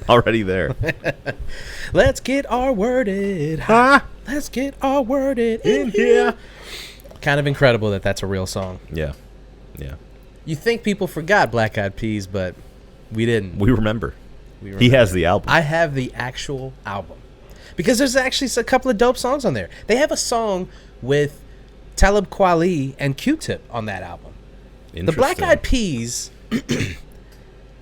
Already there. Let's get our worded. Let's get our worded in here. Kind of incredible that that's a real song. Yeah. You think people forgot Black Eyed Peas, but we didn't. We remember. He has the album. I have the actual album. Because there's actually a couple of dope songs on there. They have a song with Talib Kweli and Q-Tip on that album. The Black Eyed Peas,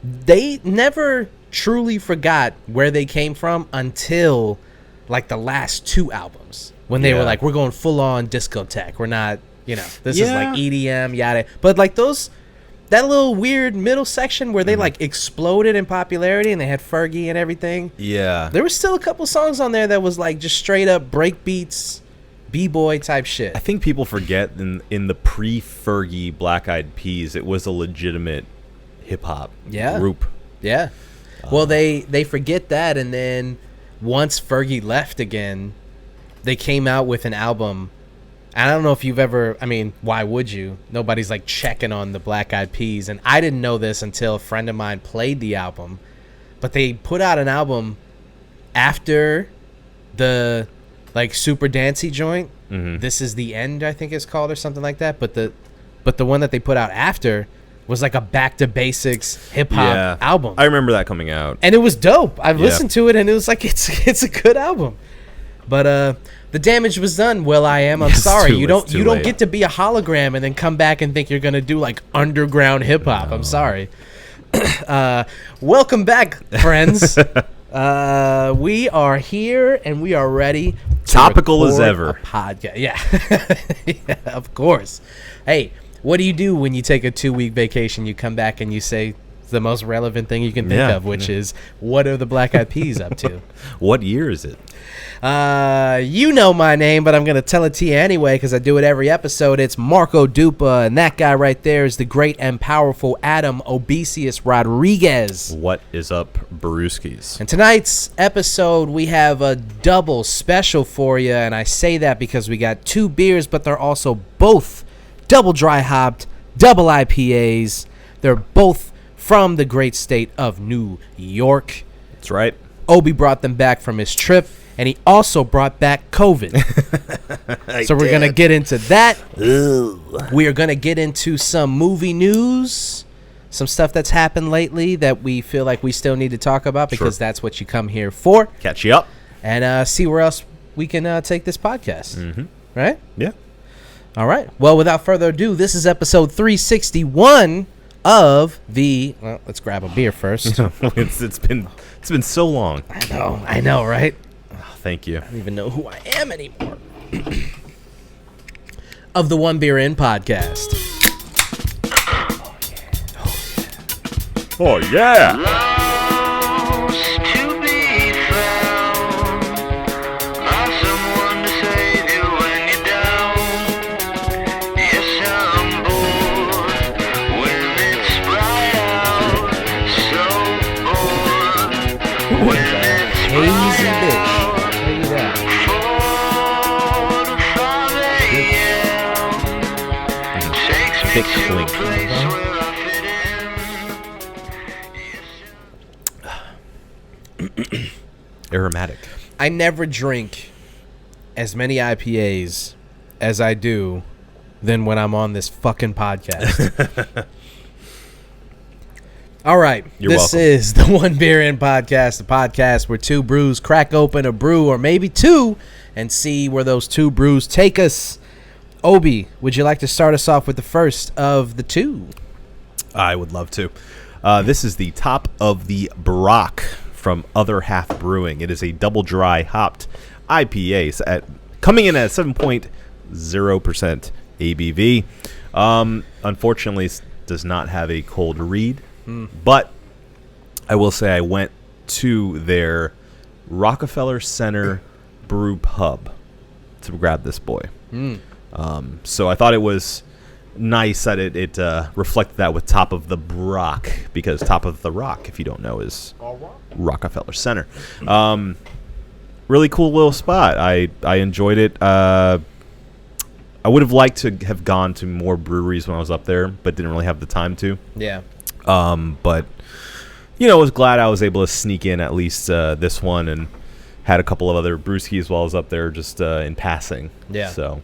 they never truly forgot where they came from until like the last two albums. When they were like, we're going full on discotheque. We're not, this is like EDM, yada. But like that little weird middle section where they like exploded in popularity and they had Fergie and everything. Yeah. There was still a couple songs on there that was like just straight up break beats, B-boy type shit. I think people forget in the pre-Fergie Black Eyed Peas, it was a legitimate hip-hop group. Yeah. Well, they forget that, and then once Fergie left again, they came out with an album. I don't know if you've ever, why would you? Nobody's like checking on the Black Eyed Peas. And I didn't know this until a friend of mine played the album. But they put out an album after the like super dancey joint. This Is the End, I think it's called, or something like that. But the one that they put out after was like a back to basics hip hop album. I remember that coming out. And it was dope. I've listened to it and it was like it's a good album. But the damage was done. Will.i.am, I'm sorry. You don't get to be a hologram and then come back and think you're gonna do like underground hip hop. No. I'm sorry. Welcome back, friends. We are here and we are ready. Topical as ever. Podcast. Yeah, of course. Hey, what do you do when you take a 2-week vacation? You come back and you say the most relevant thing you can think of, which is, what are the Black Eyed Peas up to? What year is it? You know my name, but I'm going to tell it to you anyway because I do it every episode. It's Marco Dupa, and that guy right there is the great and powerful Adam Obesius Rodriguez. What is up, Brewskis? And tonight's episode, we have a double special for you, and I say that because we got 2 beers, but they're also both double dry hopped, double IPAs. They're both from the great state of New York. That's right. Obi brought them back from his trip, and he also brought back COVID. So we're going to get into that. We are going to get into some movie news, some stuff that's happened lately that we feel like we still need to talk about because that's what you come here for. Catch you up. And see where else we can take this podcast. Right? Yeah. All right. Well, without further ado, this is episode 361 of the... Well, let's grab a beer first. It's been so long. I know, right? Oh, thank you. I don't even know who I am anymore. Of the One Beer In podcast. Oh yeah. Thick swing. Aromatic. I never drink as many IPAs as I do than when I'm on this fucking podcast. All right. You're this welcome. Is the One Beer In podcast, the podcast where 2 brews crack open a brew or maybe 2 and see where those 2 brews take us. Obi, would you like to start us off with the first of the 2? I would love to. This is the top of the Broc from Other Half Brewing. It is a double dry hopped IPA coming in at 7.0% ABV. Unfortunately, does not have a cold read, but I will say I went to their Rockefeller Center brew pub to grab this boy. So I thought it was nice that it reflected that with Top of the Broc, because Top of the Rock, if you don't know, is Rockefeller Center. Really cool little spot. I enjoyed it. I would have liked to have gone to more breweries when I was up there, but didn't really have the time to. Yeah. But was glad I was able to sneak in at least this one, and had a couple of other brewskis while I was up there just in passing. Yeah. So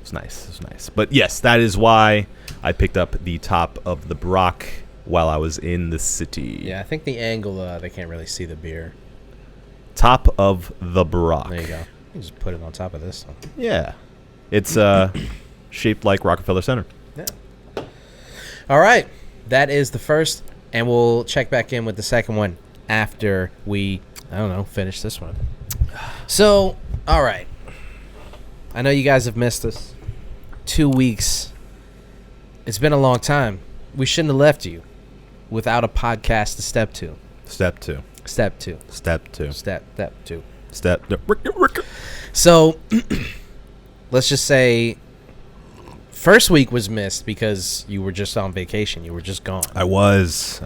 it's nice. It's nice. But yes, that is why I picked up the top of the Broc while I was in the city. Yeah, I think the angle, they can't really see the beer. Top of the Broc. There you go. You can just put it on top of this one. Yeah. It's shaped like Rockefeller Center. Yeah. All right. That is the first, and we'll check back in with the second one after we, finish this one. So, all right. I know you guys have missed us. 2 weeks. It's been a long time. We shouldn't have left you without a podcast to step to. Step two. Step two. Step two. Step two. Step. So, let's just say first week was missed because you were just on vacation. You were just gone. I was.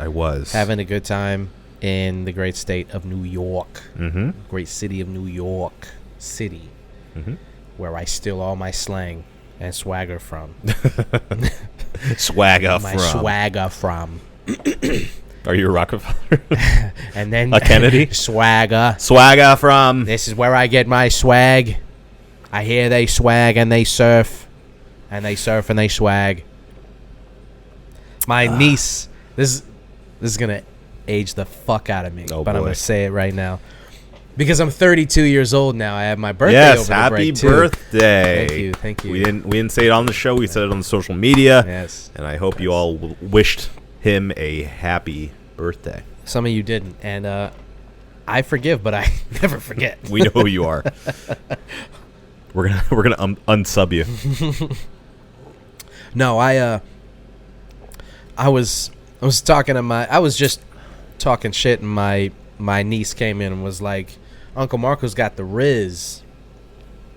Having a good time in the great state of New York. Mm-hmm. Great city of New York City. Mm-hmm. Where I steal all my slang and swagger from. Swagger from. Are you a Rockefeller? And then a Kennedy? Swagger from. This is where I get my swag. I hear they swag and they surf. And they surf and they swag. My niece, this is going to age the fuck out of me. Oh, but boy. I'm going to say it right now. Because I'm 32 years old now. I have my birthday over the happy break, too. birthday. Thank you. We didn't say it on the show. We said it on the social media. Yes. And I hope you all wished him a happy birthday. Some of you didn't. And I forgive, but I never forget. We know who you are. We're gonna unsub you. No, I was talking to I was just talking shit, and my niece came in and was like, Uncle Marco's got the Riz.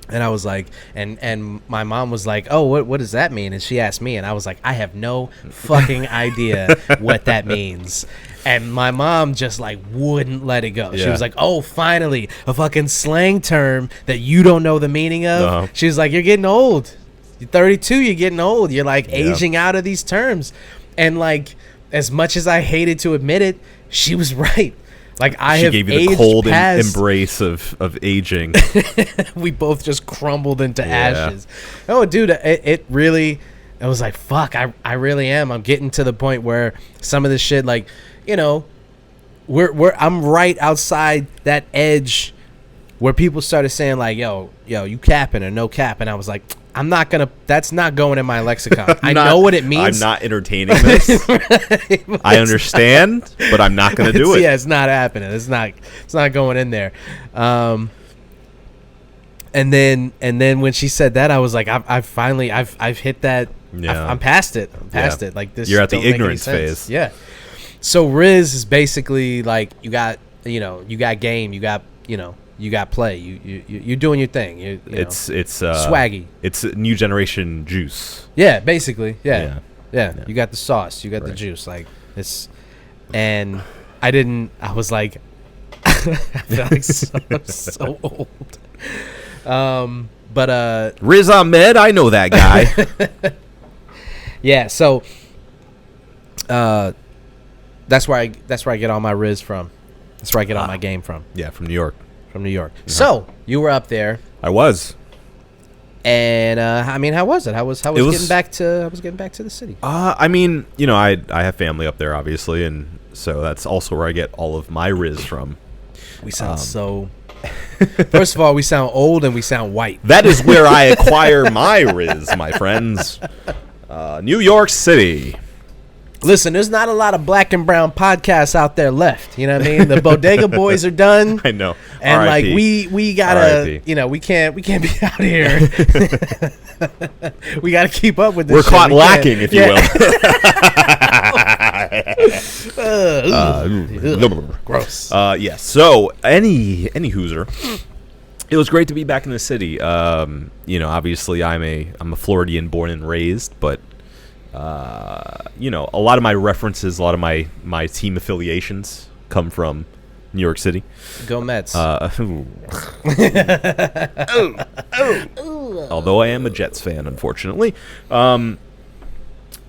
And I was like, and my mom was like, oh, what does that mean? And she asked me, and I was like, I have no fucking idea what that means. And my mom just like wouldn't let it go. Yeah. She was like, oh, finally, a fucking slang term that you don't know the meaning of. Uh-huh. She was like, you're getting old. You're 32, you're getting old. You're like aging out of these terms. And like, as much as I hated to admit it, she was right. Like she gave you the cold embrace of aging. We both just crumbled into ashes. Oh, dude, it really. I was like, fuck. I really am. I'm getting to the point where some of this shit, like, I'm right outside that edge where people started saying like, yo, you capping or no cap, and I was like, I'm not gonna. That's not going in my lexicon. I know what it means. I'm not entertaining this. Right, I understand, but I'm not gonna do it. Yeah, it's not happening. It's not going in there. And then when she said that, I was like, I've finally hit that. Yeah. I'm past it. I'm past it. Like this. You're at the ignorance phase. Yeah. So Riz is basically like you got game, you got play. You're doing your thing. It's swaggy. It's new generation juice. Yeah, basically. Yeah. You got the sauce. You got the juice. Like it's, and I was like, I felt like so old. But Riz Ahmed, I know that guy. Yeah. So, that's where I get all my Riz from. That's where I get all my game from. Yeah, from New York. From New York. Uh-huh. So you were up there. I was. And I mean, how was it? How was getting back to the city? I mean, I have family up there, obviously, and so that's also where I get all of my Riz from. We sound so. First of all, we sound old and we sound white. That is where I acquire my Riz, my friends. New York City. Listen, there's not a lot of black and brown podcasts out there left. You know what I mean? The Bodega Boys are done. I know. And R.I.P. like we gotta, we can't be out here. We gotta keep up with this. We're shit. caught lacking, if you will. Gross. Yeah. So any Hooser, it was great to be back in the city. Obviously I'm a Floridian born and raised, but a lot of my references, a lot of my team affiliations come from New York City. Go Mets. Although I am a Jets fan, unfortunately.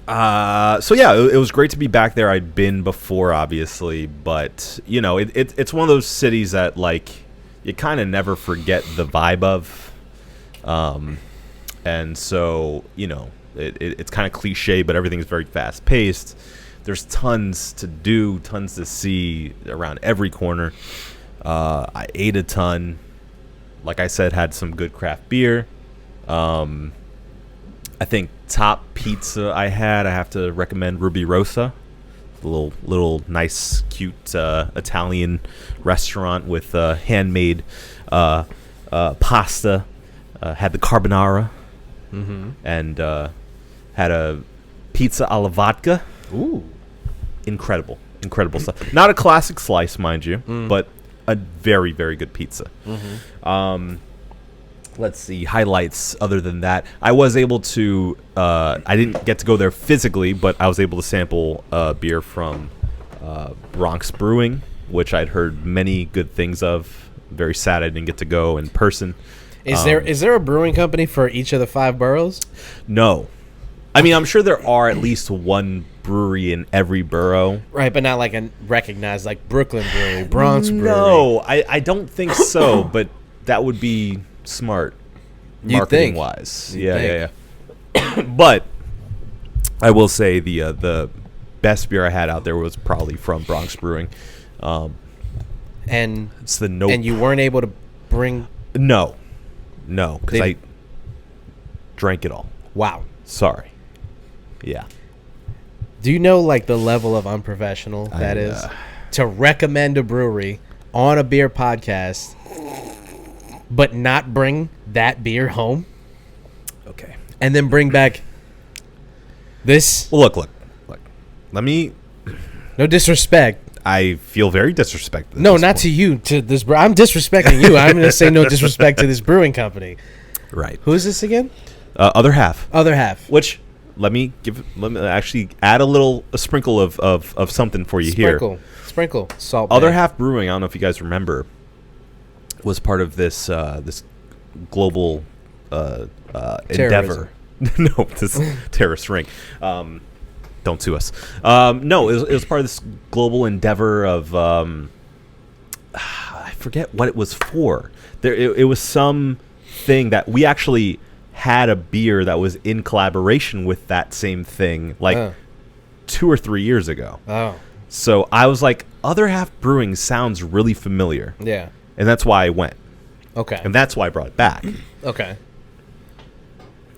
So yeah, it was great to be back there. I'd been before, obviously, but you know, it's one of those cities that like you kind of never forget the vibe of, and so you know, it's kind of cliche, but everything's very fast paced. There's tons to do, tons to see around every corner. I ate a ton. Like I said, had some good craft beer. I think top pizza I have to recommend Ruby Rosa, the little nice, cute Italian restaurant with handmade pasta. Had the carbonara, and had a pizza alla vodka. Ooh, incredible stuff. Not a classic slice, mind you, but a very, very good pizza. Let's see, highlights other than that. I was able to, I didn't get to go there physically, but I was able to sample beer from Bronx Brewing, which I'd heard many good things of. Very sad I didn't get to go in person. Is there a brewing company for each of the 5 boroughs? No. I mean, I'm sure there are at least one brewery in every borough. Right, but not like a recognized, like Brooklyn Brewery, Bronx Brewery. No, I don't think so, but that would be smart, marketing wise. Yeah. But I will say the best beer I had out there was probably from Bronx Brewing. And it's the Nope. And you weren't able to bring No, because I drank it all. Wow. Sorry. Yeah. Do you know like the level of unprofessional that is to recommend a brewery on a beer podcast, but not bring that beer home? Okay. And then bring back this. Well, look. Let me. No disrespect. I feel very disrespected. No, not to you. To this, I'm disrespecting you. I'm going to say no disrespect to this brewing company. Right. Who is this again? Other half. Other half. Which let me actually add a sprinkle of something for you here. Sprinkle salt. Other Half Brewing. I don't know if you guys remember, was part of this this global endeavor. No, this terrorist ring. Don't sue us. No, it was part of this global endeavor of I forget what it was for. It was some thing that we actually had a beer that was in collaboration with that same thing, like 2 or 3 years ago. Oh. So I was like, Other Half Brewing sounds really familiar. Yeah. And that's why I went. Okay. And that's why I brought it back. Okay.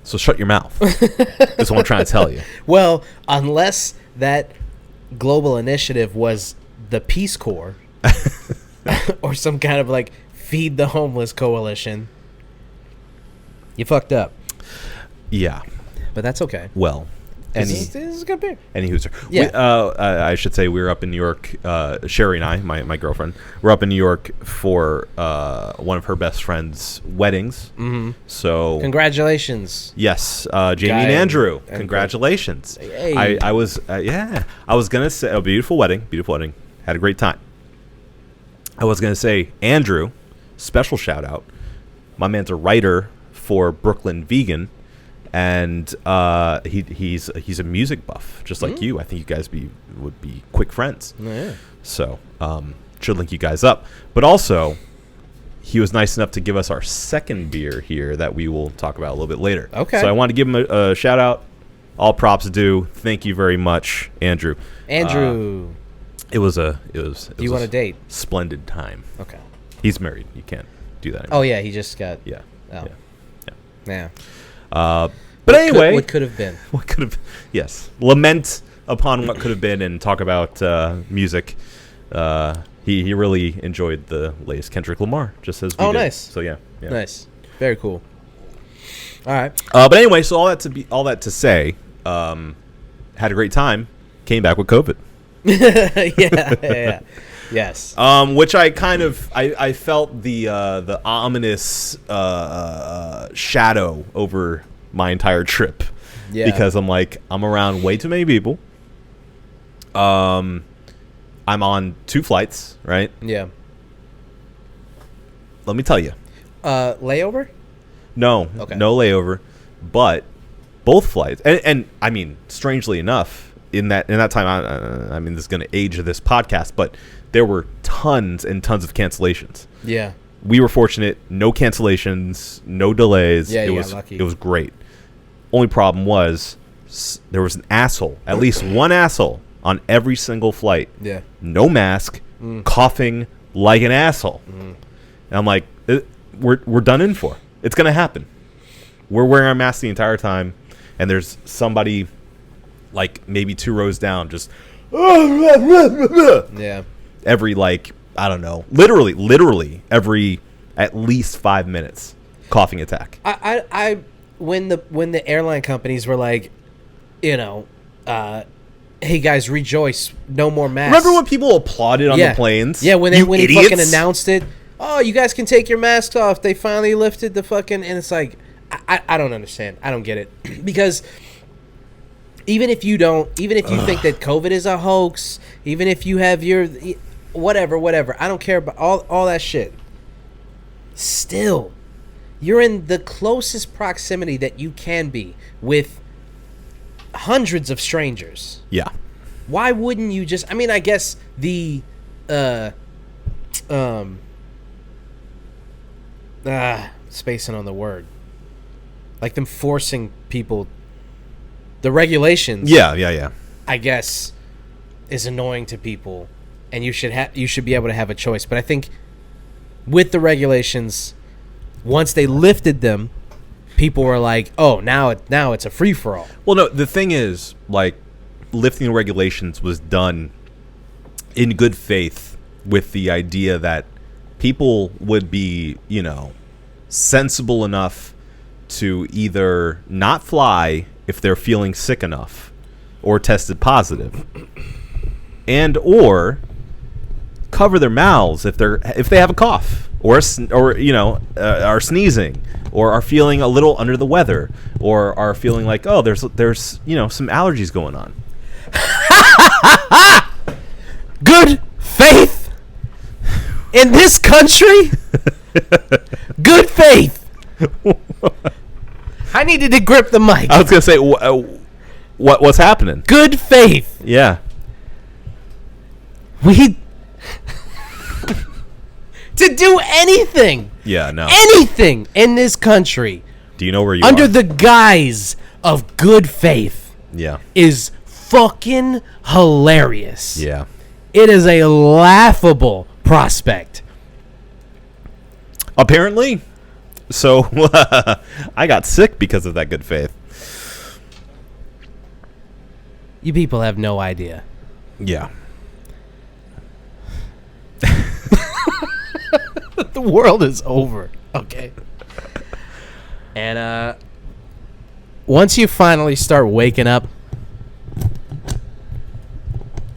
So shut your mouth. That's what I'm trying to tell you. Well, unless that global initiative was the Peace Corps or some kind of like Feed the Homeless coalition, you fucked up. Yeah. But that's okay. Well, This is good beer. Any hooser. Yeah. I should say we were up in New York. Sherry and I, my girlfriend, were up in New York for one of her best friend's weddings. Mm-hmm. So congratulations. Yes, Jamie and Andrew. Congratulations. Hey. I was gonna say a beautiful wedding. Had a great time. I was gonna say Andrew, special shout out. My man's a writer for Brooklyn Vegan. And he's a music buff, just like you. I think you guys would be quick friends. Oh, yeah. So should link you guys up. But also, he was nice enough to give us our second beer here that we will talk about a little bit later. Okay. So I want to give him a shout out. All props due. Thank you very much, Andrew. It was Do you want a date? Splendid time. Okay. He's married. You can't do that anymore. Oh yeah, he just got. Yeah. Oh. Yeah. Yeah. But anyway, what could have been? What could have? Yes, lament upon what could have been, and talk about music. He really enjoyed the latest Kendrick Lamar, just as we did. Nice. So yeah, Nice, very cool. All right. But anyway, so all that to say, had a great time. Came back with COVID. yeah. Yes. Which I kind of I felt the ominous shadow over my entire trip. Yeah. Because I'm around way too many people. I'm on 2 flights, right? Yeah. Let me tell you. Layover? No. Okay. No layover. But both flights. And I mean, strangely enough, in that time, I mean, this is going to age this podcast, but there were tons and tons of cancellations. Yeah. We were fortunate. No cancellations, no delays. Yeah, it yeah, was lucky. It was great. Only problem was there was an asshole, at least one asshole on every single flight. Yeah. No mask, coughing like an asshole. And I'm like, we're done in for. It's going to happen. We're wearing our masks the entire time, and there's somebody like maybe 2 rows down just Yeah. every, like, I don't know, literally every at least 5 minutes coughing attack. I when the airline companies were like, you know, hey guys, rejoice, no more masks. Remember when people applauded on the planes? Yeah, when he idiots? fucking announced it. Oh, you guys can take your masks off. They finally lifted the fucking, and it's like, I don't understand. I don't get it. Because even if you think that COVID is a hoax, even if you have your whatever, I don't care about all that shit. Still, you're in the closest proximity that you can be with hundreds of strangers. Yeah. Why wouldn't you just, I mean, I guess the spacing on the word, like them forcing people, the regulations, Yeah. I guess, is annoying to people, and you should be able to have a choice. But I think with the regulations, once they lifted them, people were like, oh, now it's a free for all. Well, no, the thing is, like, lifting the regulations was done in good faith with the idea that people would be, you know, sensible enough to either not fly if they're feeling sick enough or tested positive, and or cover their mouths if they have a cough or you know, are sneezing or are feeling a little under the weather or are feeling like, oh, there's you know, some allergies going on. Good faith in this country. Good faith. I needed to grip the mic. I was gonna say, what's happening? Good faith. Yeah. We to do anything. Yeah. No. Anything in this country. Do you know where you under are? the guise of good faith Yeah. is fucking hilarious. Yeah. It is a laughable prospect. Apparently. So I got sick because of that good faith. You people have no idea. Yeah. The world is over. Okay. And once you finally start waking up,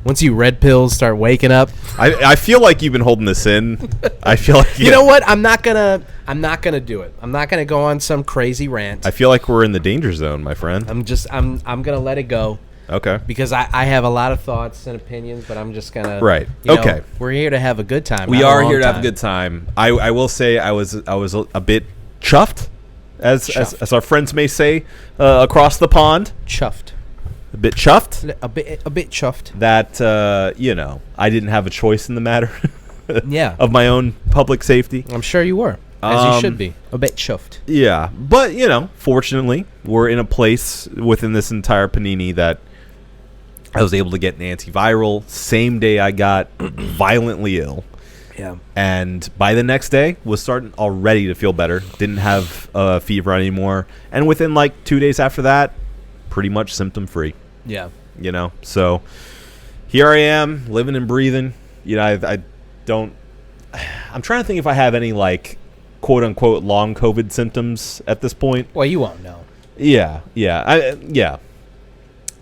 once you red pills start waking up, I feel like you've been holding this in. I feel like you know what? I'm not gonna do it. I'm not gonna go on some crazy rant. I feel like we're in the danger zone, my friend. I'm gonna let it go. Okay. Because I have a lot of thoughts and opinions, but I'm just gonna Okay. We're here to have a good time. We are here to have a good time. I will say I was a bit chuffed, as our friends may say across the pond. Chuffed. A bit chuffed. A bit chuffed. That you know, I didn't have a choice in the matter. Yeah. Of my own public safety. I'm sure you were, as you should be. A bit chuffed. Yeah, but you know, fortunately, we're in a place within this entire panini that I was able to get an antiviral same day I got violently ill. Yeah. And by the next day, was starting already to feel better. Didn't have fever anymore. And within like 2 days after that, pretty much symptom free. Yeah. You know, so here I am, living and breathing. You know, I'm trying to think if I have any like quote unquote long COVID symptoms at this point. Well, you won't know. Yeah.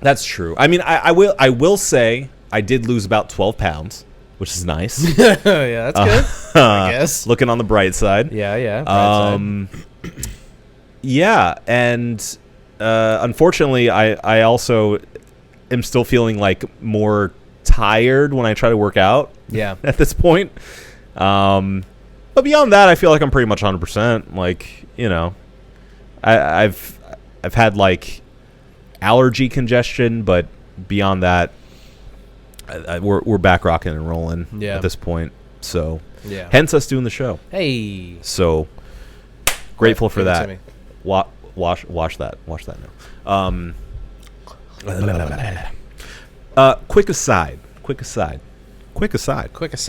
That's true. I mean, I will say I did lose about 12 pounds, which is nice. Yeah, that's good. I guess. Looking on the bright side. Yeah. Bright side. Yeah, and unfortunately, I also am still feeling like more tired when I try to work out. Yeah. At this point. But beyond that, I feel like I'm pretty much 100%. Like, you know, I've had like allergy congestion, but beyond that, we're back rocking and rolling at this point. So, hence us doing the show. Hey. So, grateful for that. Wash that now. Quick aside. Take us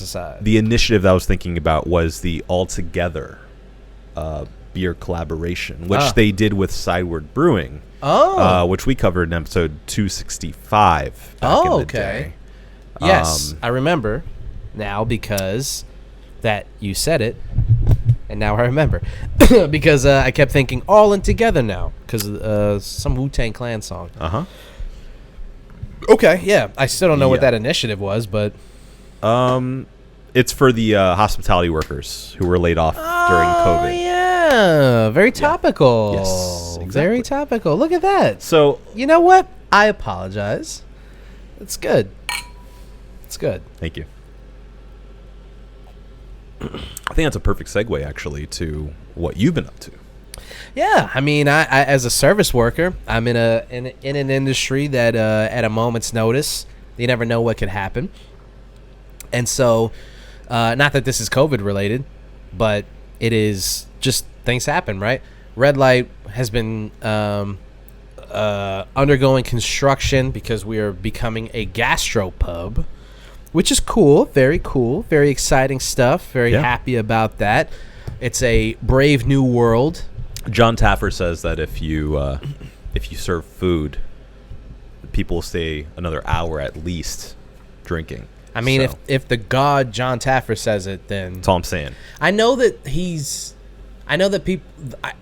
aside. The initiative that I was thinking about was the Altogether beer collaboration, which they did with Sideward Brewing. Which we covered in episode 265 back in the day. Yes, I remember now because that you said it, and now I remember because I kept thinking All In Together now because some Wu-Tang Clan song. Okay, yeah. I still don't know what that initiative was, but it's for the hospitality workers who were laid off during COVID. Yeah, very topical. Yes, exactly. Very topical. Look at that. So you know what? I apologize. It's good. It's good. Thank you. I think that's a perfect segue, actually, to what you've been up to. Yeah, I mean, I as a service worker, I'm in an industry that at a moment's notice, you never know what could happen. And so, not that this is COVID related, but it is just things happen, right? Red Light has been undergoing construction because we are becoming a gastropub, which is cool, very exciting stuff. Very happy about that. It's a brave new world. John Taffer says that if you serve food, people will stay another hour at least drinking. I mean, if the god John Taffer says it, then that's all I'm saying. I know that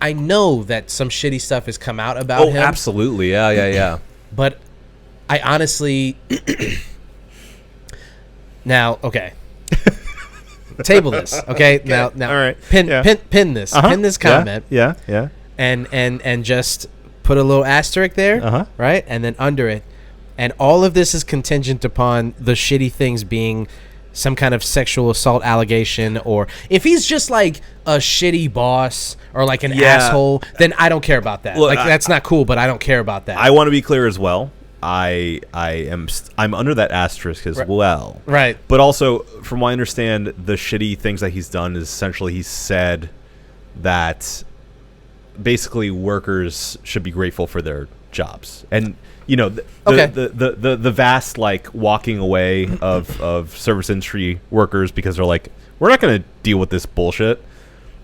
I know that some shitty stuff has come out about him. Oh, absolutely, yeah. But I honestly, now, okay. Table this, okay? Okay. Now, all right. pin this, pin this comment, yeah, and just put a little asterisk there, right? And then under it, and all of this is contingent upon the shitty things being some kind of sexual assault allegation, or if he's just like a shitty boss or like an asshole, then I don't care about that. Look, that's not cool, but I don't care about that. I want to be clear as well. I'm under that asterisk as well. Right. But also, from what I understand, the shitty things that he's done is essentially he's said that basically workers should be grateful for their jobs. And, you know, the vast, like, walking away of service industry workers because they're like, we're not going to deal with this bullshit.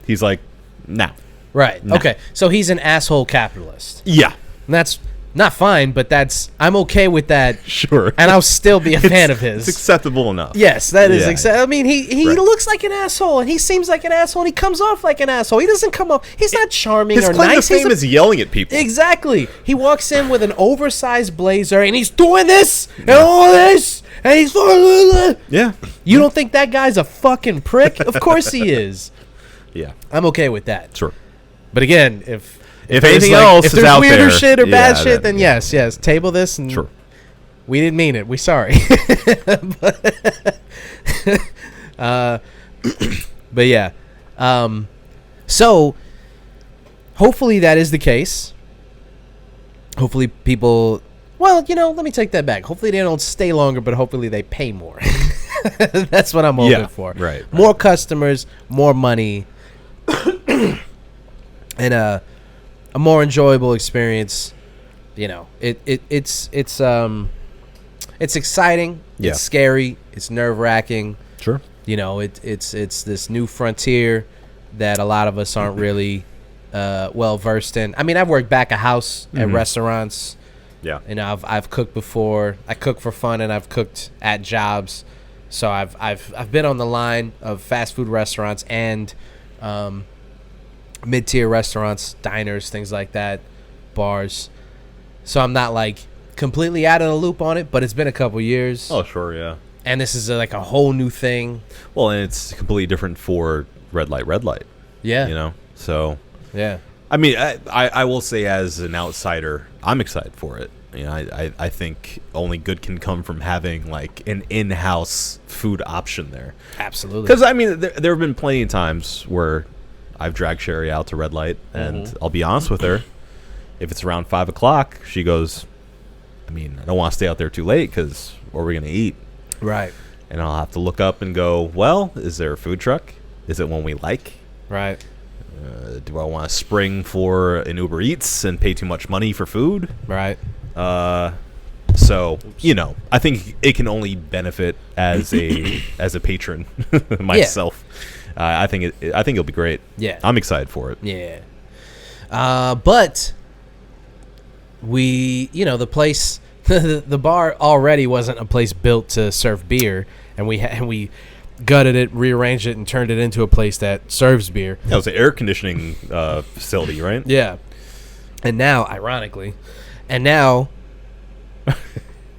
He's like, nah. Right. Nah. Okay. So he's an asshole capitalist. Yeah. And that's not fine, but I'm okay with that. Sure. And I'll still be a fan of his. It's acceptable enough. Yes, that is acceptable. I mean, he looks like an asshole, and he seems like an asshole, and he comes off like an asshole. He doesn't come off. He's not charming or nice. His claim to fame is yelling at people. Exactly. He walks in with an oversized blazer, and he's doing this and all this, and he's yeah. You don't think that guy's a fucking prick? Of course he is. Yeah. I'm okay with that. Sure. But again, if anything else if is there's out weirder there, shit or bad shit, then yes, table this. And sure. We didn't mean it. We sorry. But yeah. So hopefully that is the case. Hopefully people. Well, let me take that back. Hopefully they don't stay longer, but hopefully they pay more. That's what I'm hoping for. Right. More customers, more money, and a more enjoyable experience. It's exciting. Yeah. It's scary. It's nerve-wracking. Sure. It's this new frontier that a lot of us aren't really well versed in. I mean, I've worked back of house at restaurants. Yeah. I've cooked before. I cook for fun, and I've cooked at jobs. So I've been on the line of fast food restaurants and mid-tier restaurants, diners, things like that, bars. So I'm not like completely out of the loop on it, but it's been a couple years. Oh, sure, yeah. And this is like a whole new thing. Well, and it's completely different for red light. Yeah. So. Yeah. I mean, I will say as an outsider, I'm excited for it. I think only good can come from having like an in-house food option there. Absolutely. Because I mean, there have been plenty of times where I've dragged Sherry out to Red Light, and I'll be honest with her, if it's around 5 o'clock, she goes, I mean, I don't want to stay out there too late because what are we going to eat? Right. And I'll have to look up and go, well, is there a food truck? Is it one we like? Right. Do I want to spring for an Uber Eats and pay too much money for food? Right. So, you know, I think it can only benefit as a patron myself. I think it'll be great. Yeah. I'm excited for it. Yeah. But the place, the bar already wasn't a place built to serve beer, and we gutted it, rearranged it, and turned it into a place that serves beer. That was an air conditioning facility, right? Yeah. And now, ironically, yeah,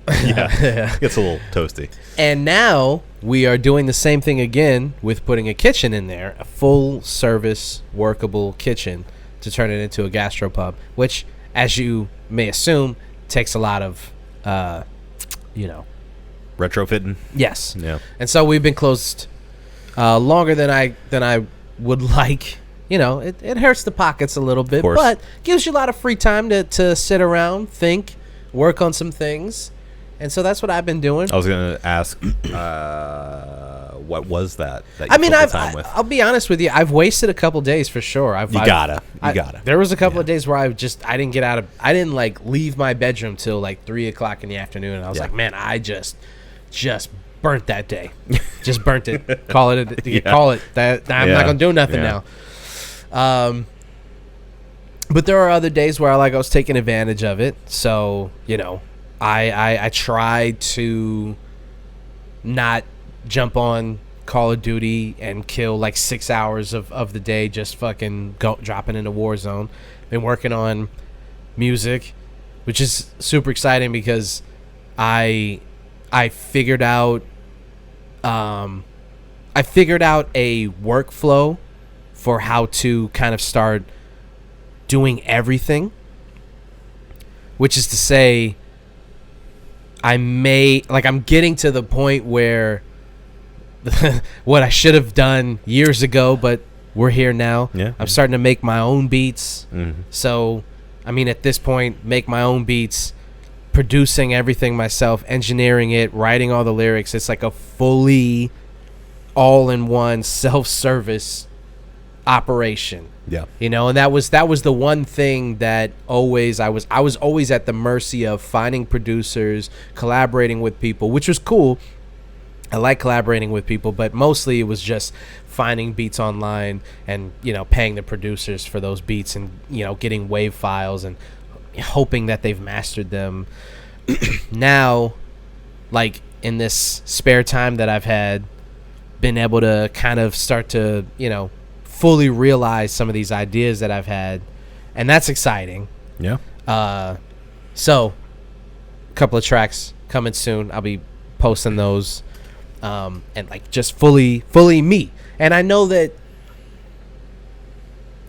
it gets a little toasty. And now we are doing the same thing again with putting a kitchen in there, a full service workable kitchen to turn it into a gastropub, which, as you may assume, takes a lot of, Retrofitting. Yes. Yeah. And so we've been closed longer than I would like. You know, it hurts the pockets a little bit, but gives you a lot of free time to sit around, think, work on some things. And so that's what I've been doing. I was going to ask, what was that you I mean, took the time with? I'll be honest with you. I've wasted a couple days for sure. You gotta. There was a couple of days where I didn't like leave my bedroom till like 3 o'clock in the afternoon. And I was like, man, I just burnt that day. Just burnt it. Call it. Call it. That I'm not gonna do nothing now. But there are other days where I was taking advantage of it. So, you know, I tried to not jump on Call of Duty and kill like 6 hours of the day just fucking dropping into Warzone. Been working on music, which is super exciting because I figured out a workflow for how to kind of start doing everything, which is to say I'm getting to the point where what I should have done years ago, but we're here now. Yeah. I'm starting to make my own beats. Mm-hmm. So, I mean, at this point, make my own beats, producing everything myself, engineering it, writing all the lyrics. It's like a fully all-in-one self-service operation. Yeah. You know, and that was the one thing that I was always at the mercy of finding producers, collaborating with people, which was cool. I like collaborating with people, but mostly it was just finding beats online and, you know, paying the producers for those beats and, you know, getting wave files and hoping that they've mastered them. Now, like in this spare time that I've had, been able to kind of start to, you know, fully realize some of these ideas that I've had, and that's exciting. Yeah. So a couple of tracks coming soon. I'll be posting those, and like just fully me. And I know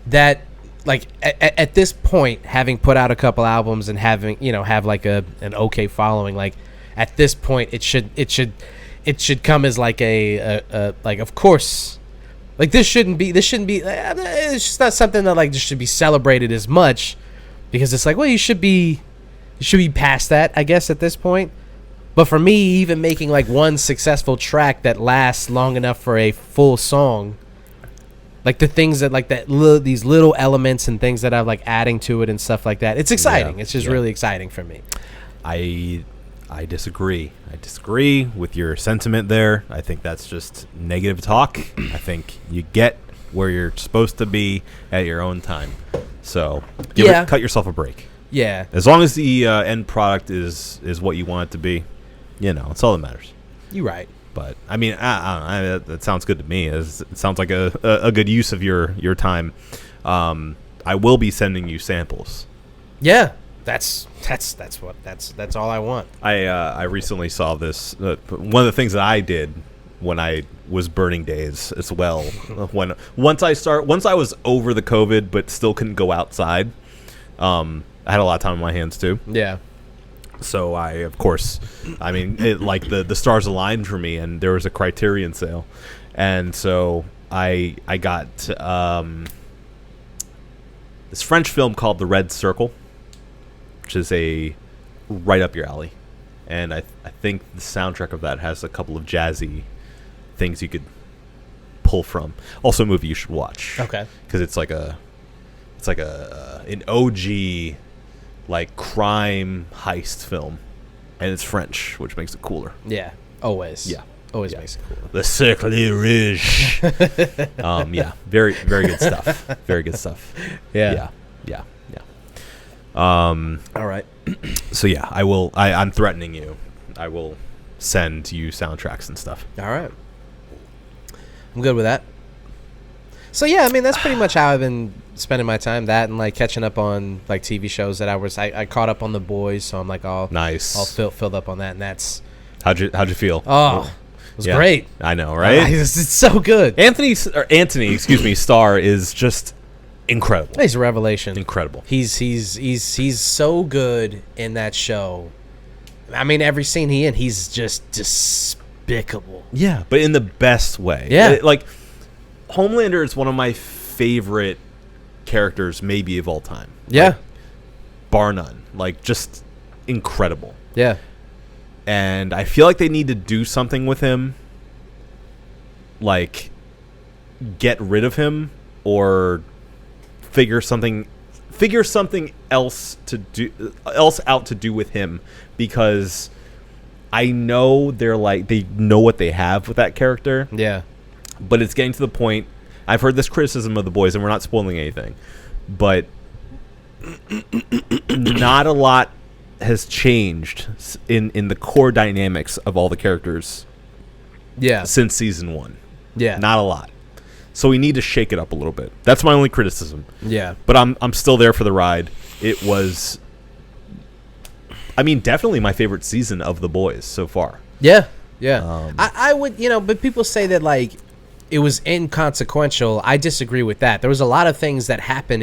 that like at this point, having put out a couple albums and having, you know, have like an okay following, like at this point it should come as like a like, of course, like this shouldn't be it's just not something that like just should be celebrated as much, because it's like, well, you should be past that, I guess, at this point. But for me, even making like one successful track that lasts long enough for a full song, like the things that like these little elements and things that I'm like adding to it and stuff like that, it's exciting. It's just really exciting for me. I disagree. I disagree with your sentiment there. I think that's just negative talk. I think you get where you're supposed to be at your own time. So cut yourself a break. Yeah. As long as the end product is what you want it to be, you know, it's all that matters. You're right. But I mean, that sounds good to me. It sounds like a good use of your time. I will be sending you samples. Yeah. That's all I want. I recently saw this. One of the things that I did when I was burning days as well. Once I was over the COVID but still couldn't go outside. I had a lot of time on my hands too. Yeah. So the stars aligned for me, and there was a Criterion sale, and so I got this French film called The Red Circle. which is a right up your alley. And I think the soundtrack of that has a couple of jazzy things you could pull from. Also a movie you should watch. Okay. Because it's like an OG like crime heist film, and it's French, which makes it cooler. Yeah. Always. Yeah. Always Yeah. makes it cool. The Cercle Rouge. Yeah, very very good stuff. Very good stuff. Yeah. Yeah. All right. So yeah, I'm threatening you. I will send you soundtracks and stuff. All right. I'm good with that. So yeah, I mean that's pretty much how I've been spending my time. That and like catching up on like TV shows that I caught up on The Boys, so I'm like all Nice. all filled up on that, and that's How'd you feel? it was great. I know, right? It's so good. Anthony, excuse me, Starr is just incredible. He's a revelation. Incredible. He's so good in that show. I mean, every scene he's just despicable. Yeah, but in the best way. Yeah. Like, Homelander is one of my favorite characters maybe of all time. Yeah. Like, bar none. Like, just incredible. Yeah. And I feel like they need to do something with him. Like, get rid of him or figure something else out to do with him, because I know they know what they have with that character. Yeah. But it's getting to the point. I've heard this criticism of The Boys, and we're not spoiling anything, but not a lot has changed in the core dynamics of all the characters. Yeah. Since season 1. Yeah. Not a lot. So we need to shake it up a little bit. That's my only criticism. Yeah. But I'm still there for the ride. It was, I mean, definitely my favorite season of The Boys so far. Yeah. Yeah. I would, but people say that like it was inconsequential. I disagree with that. There was a lot of things that happened.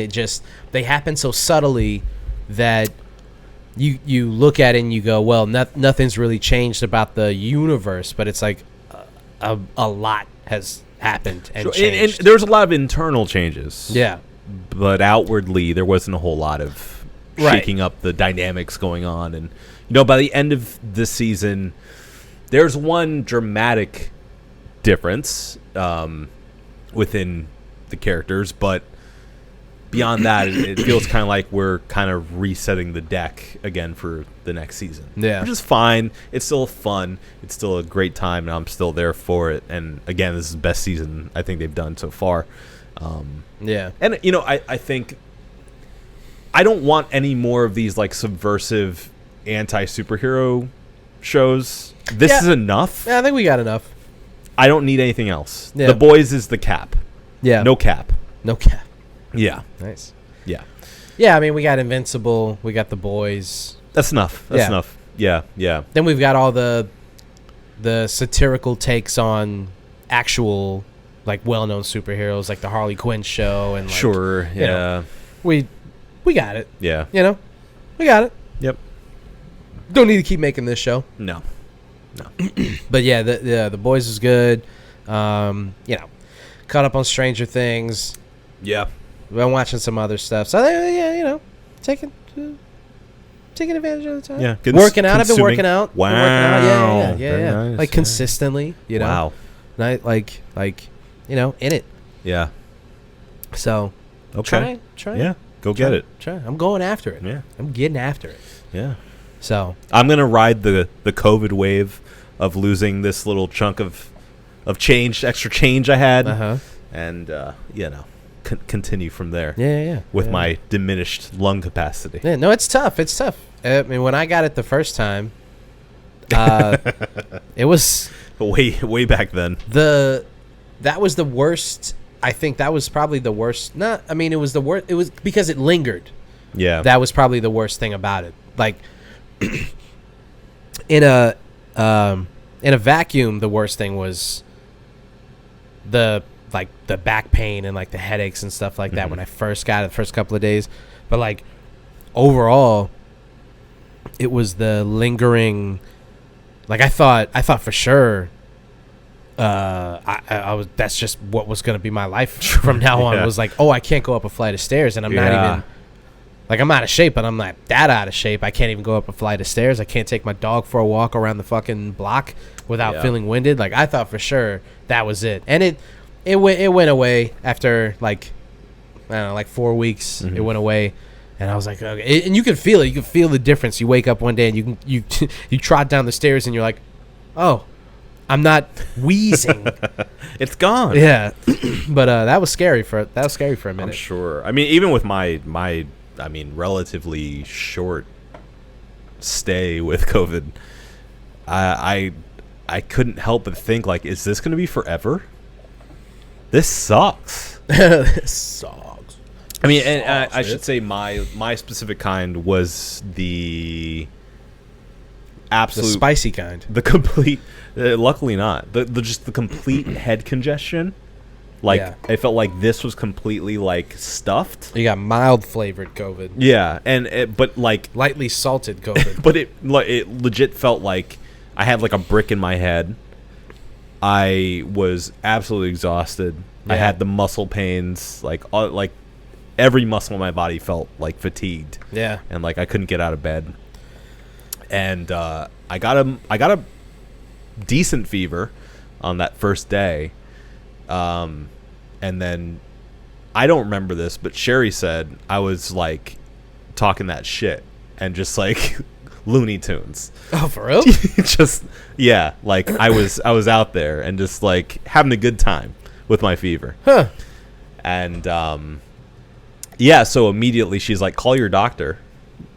They happened so subtly that you look at it and you go, well, nothing's really changed about the universe, but it's like a lot has happened and changed. And there's a lot of internal changes. Yeah. But outwardly, there wasn't a whole lot of shaking up the dynamics going on. And, by the end of the season, there's one dramatic difference within the characters, but beyond that, it feels kind of like we're kind of resetting the deck again for the next season. Yeah. Which is fine. It's still fun. It's still a great time, and I'm still there for it. And again, this is the best season I think they've done so far. Yeah. And, I think I don't want any more of these, like, subversive anti-superhero shows. This is enough. Yeah, I think we got enough. I don't need anything else. Yeah. The Boys is the cap. Yeah. No cap. No cap. Yeah. Nice. Yeah. Yeah, I mean, we got Invincible. We got The Boys. That's enough. That's enough. Yeah. Yeah. Then we've got all the satirical takes on actual, like, well-known superheroes, like the Harley Quinn show. And like, Sure. Yeah. We got it. Yeah. We got it. Yep. Don't need to keep making this show. No. But yeah, the Boys is good. Caught up on Stranger Things. Yeah. We've been watching some other stuff. So yeah, taking advantage of the time. Yeah. Working out. I've been working out. Wow. Been working out. Yeah. Very nice, Like consistently, Wow. Like in it. Yeah. So Okay. try. Yeah. Go get it. Try. I'm going after it. Yeah. I'm getting after it. Yeah. So I'm gonna ride the COVID wave of losing this little chunk of extra change I had, and continue from there. Yeah. With my diminished lung capacity. Yeah, no, it's tough. I mean, when I got it the first time, it was way back then. That was the worst. I think that was probably the worst. It was the worst. It was because it lingered. Yeah. That was probably the worst thing about it. Like in a vacuum, the worst thing was the back pain and like the headaches and stuff like that when I first got it, the first couple of days. But like overall, it was the lingering. Like I thought for sure. I was. That's just what was going to be my life from now on. Yeah. Was like, oh, I can't go up a flight of stairs, and I'm not even. Like, I'm out of shape, but I'm not that out of shape. I can't even go up a flight of stairs. I can't take my dog for a walk around the fucking block without feeling winded. Like, I thought for sure that was it. And it went away after, like, I don't know, like 4 weeks. It went away. And I was like, okay. And you can feel it. You can feel the difference. You wake up one day and you trot down the stairs and you're like, oh, I'm not wheezing. It's gone. Yeah. But that was scary for a minute. I'm sure. I mean, even with my relatively short stay with COVID, I couldn't help but think, like, is this going to be forever? This sucks. This sucks. I mean, and I should say my specific kind was the absolute the spicy kind. The complete. Luckily not. Just the complete head congestion. Like, it felt like this was completely, like, stuffed. You got mild flavored COVID. Yeah, but like lightly salted COVID. But it legit felt like I had like a brick in my head. I was absolutely exhausted. Yeah. I had the muscle pains, like every muscle in my body felt like fatigued. Yeah, and like I couldn't get out of bed. And I got a decent fever on that first day. And then I don't remember this, but Sherry said I was like talking that shit and just like Looney Tunes. Oh, for real? Just yeah, like I was out there and just like having a good time with my fever. Huh. And yeah, so immediately she's like, call your doctor.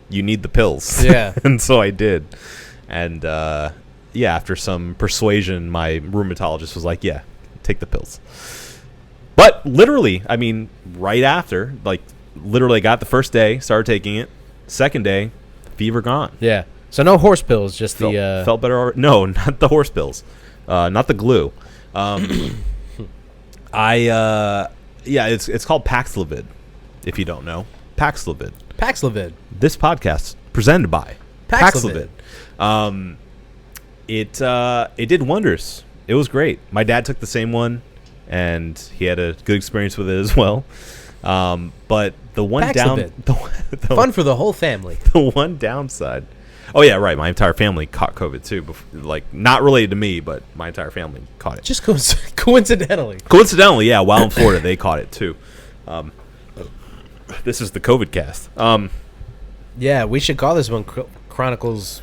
You need the pills. Yeah. And so I did. And yeah, after some persuasion, my rheumatologist was like, yeah, take the pills. But literally, I mean, right after, like, literally got the first day, started taking it. Second day, fever gone. Yeah. So no horse pills, just felt better already. No, not the horse pills. Not the glue. Yeah, it's called Paxlovid, if you don't know. Paxlovid. This podcast presented by Paxlovid. It did wonders. It was great. My dad took the same one, and he had a good experience with it as well. But the one fun for the whole family. The one downside. Oh yeah, right. My entire family caught COVID too. Like, not related to me, but my entire family caught it. Just coincidentally. Coincidentally, yeah. While in Florida, they caught it too. This is the COVID cast. Yeah, we should call this one Chronicles.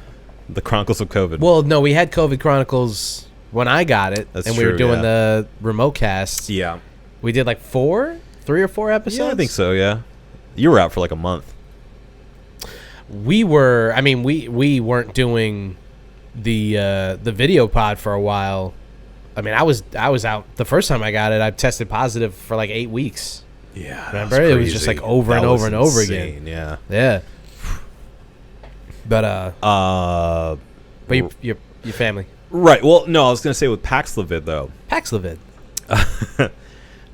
The Chronicles of COVID. Well, no, we had COVID Chronicles when I got it. That's and true, we were doing the remote casts. Yeah. We did like 3 or 4 episodes. Yeah, I think so, yeah. You were out for like a month. We were, I mean, we weren't doing the video pod for a while. I mean, I was out the first time I got it. I tested positive for like 8 weeks. Yeah. Remember? It was just like over and over and over again. Yeah. Yeah. But your family. Right. Well, no, I was going to say with Paxlovid though. Paxlovid.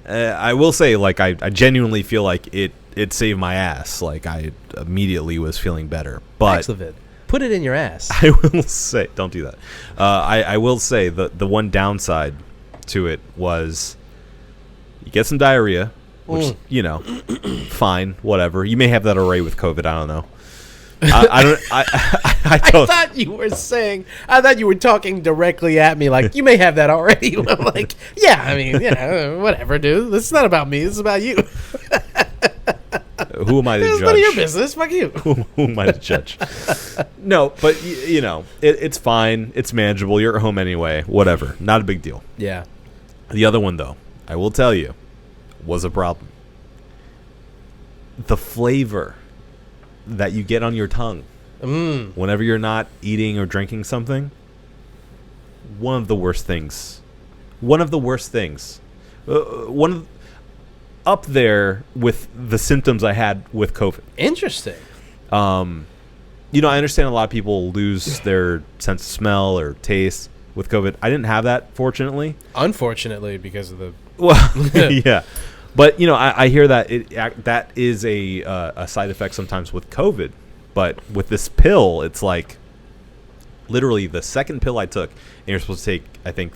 I will say, like, I genuinely feel like it saved my ass. Like, I immediately was feeling better. But Paxlovid. Put it in your ass. I will say, don't do that. I will say the one downside to it was you get some diarrhea, which, you know, fine, whatever. You may have that already with COVID. I don't know. I don't. I thought you were saying. I thought you were talking directly at me, like you may have that already. I'm like, yeah. I mean, yeah, whatever, dude. This is not about me. This is about you. Who am I to judge? It's none of your business. Fuck you. Who am I to judge? No, but you know, it's fine. It's manageable. You're at home anyway. Whatever. Not a big deal. Yeah. The other one, though, I will tell you, was a problem. The flavor that you get on your tongue whenever you're not eating or drinking something, one of the worst things. Up there with the symptoms I had with COVID. Interesting. You know, I understand a lot of people lose their sense of smell or taste with COVID. I didn't have that, fortunately. Unfortunately, because of the... Well, yeah. But, you know, I hear that that is a side effect sometimes with COVID. But with this pill, it's like literally the second pill I took, and you're supposed to take, I think,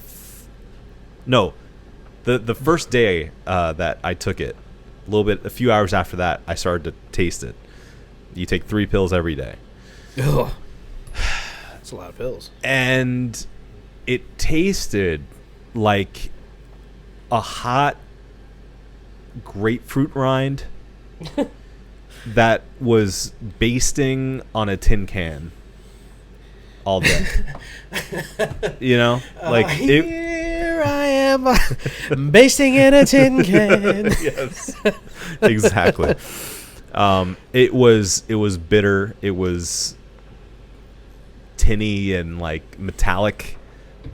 the first day that I took it, a few hours after that, I started to taste it. You take 3 pills every day. Ugh. That's a lot of pills. And it tasted like a hot grapefruit rind that was basting on a tin can all day. You know? Like here I am basting in a tin can. Yes. Exactly. It was bitter. It was tinny and like metallic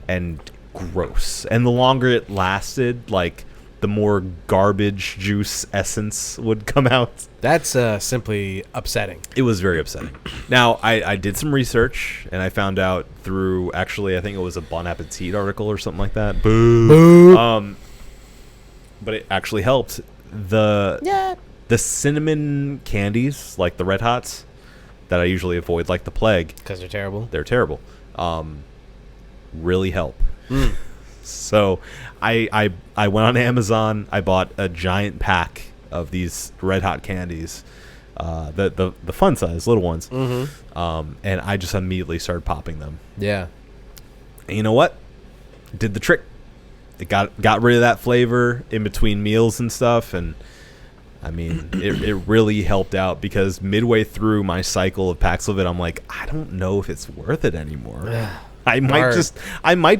and gross. And the longer it lasted, like the more garbage juice essence would come out. That's simply upsetting. It was very upsetting. Now, I did some research, and I found out through, actually, I think it was a Bon Appetit article or something like that. Boo. But it actually helped. The cinnamon candies, like the Red Hots, that I usually avoid like the plague. Because they're terrible? They're terrible. Really help. So I went on Amazon. I bought a giant pack of these Red Hot candies, the fun size, little ones. And I just immediately started popping them. Yeah. And you know what? It did the trick. It got rid of that flavor in between meals and stuff. And I mean, it really helped out, because midway through my cycle of Paxlovid, I'm like, I don't know if it's worth it anymore. I might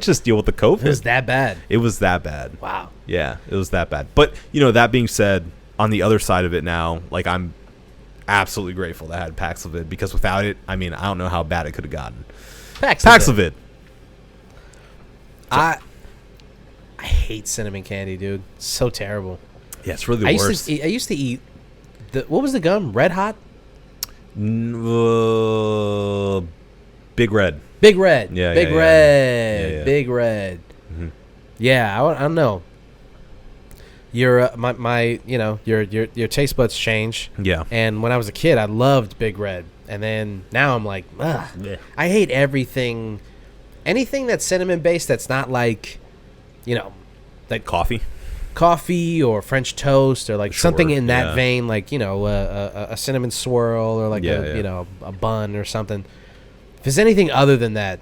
just deal with the COVID. It was that bad. It was that bad. Wow. Yeah, it was that bad. But, you know, that being said, on the other side of it now, like, I'm absolutely grateful that I had Paxlovid, because without it, I mean, I don't know how bad it could have gotten. Paxlovid. I hate cinnamon candy, dude. It's so terrible. Yeah, it's really the worst. I used to eat what was the gum? Red Hot? Big Red. Big Red. Yeah, Big Red. Yeah. Big Red. Yeah, I don't know. Your your taste buds change. Yeah. And when I was a kid, I loved Big Red, and then now I'm like, ugh. Yeah. I hate anything that's cinnamon based that's not like, like coffee or French toast or like something in that vein, like a cinnamon swirl or like a bun or something. If there's anything other than that,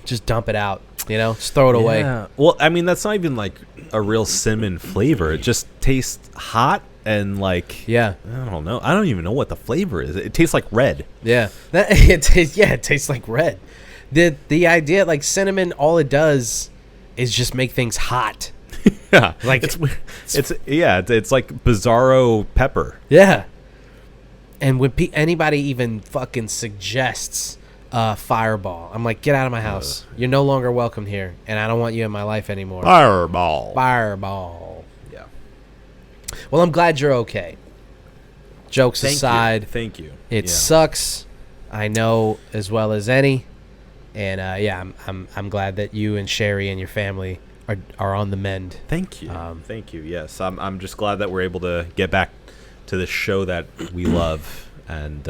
just dump it out. Just throw it away. Well, I mean, that's not even like a real cinnamon flavor. It just tastes hot and like I don't know. I don't even know what the flavor is. It tastes like red. Yeah, it tastes like red. The idea, like cinnamon, all it does is just make things hot. Yeah, like it's like Bizarro pepper. Yeah, and when anybody even fucking suggests Fireball, I'm like, get out of my house. You're no longer welcome here, and I don't want you in my life anymore. Fireball. Yeah. Well, I'm glad you're okay. Jokes aside, thank you. It sucks. I know as well as any, and I'm glad that you and Sherry and your family are on the mend. Thank you. Thank you. Yes, I'm just glad that we're able to get back to this show that we love, and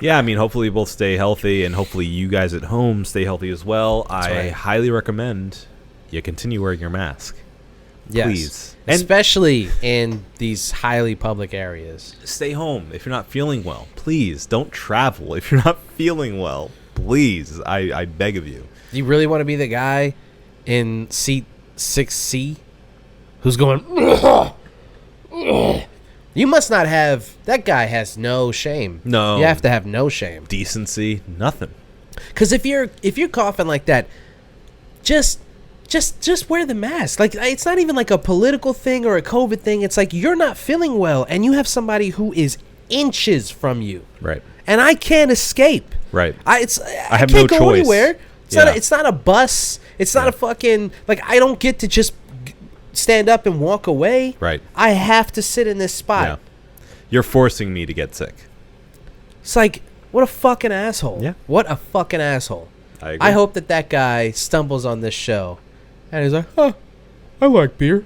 I mean, hopefully we both stay healthy, and hopefully you guys at home stay healthy as well. I highly recommend you continue wearing your mask. Yes. Please. Especially in these highly public areas. Stay home if you're not feeling well. Please don't travel if you're not feeling well. Please, I beg of you. You really want to be the guy in seat 6C who's going, you must not have, that guy has no shame. No. You have to have no shame. Decency, nothing. Because if you're coughing like that, just wear the mask. Like, it's not even like a political thing or a COVID thing. It's like you're not feeling well, and you have somebody who is inches from you. Right. And I can't escape. Right. I have can't no go choice. anywhere. It's not a bus. It's not a fucking, like, I don't get to just stand up and walk away. Right. I have to sit in this spot. Yeah. You're forcing me to get sick. It's like, what a fucking asshole. Yeah. What a fucking asshole. I agree. I hope that guy stumbles on this show and he's like, oh, I like beer.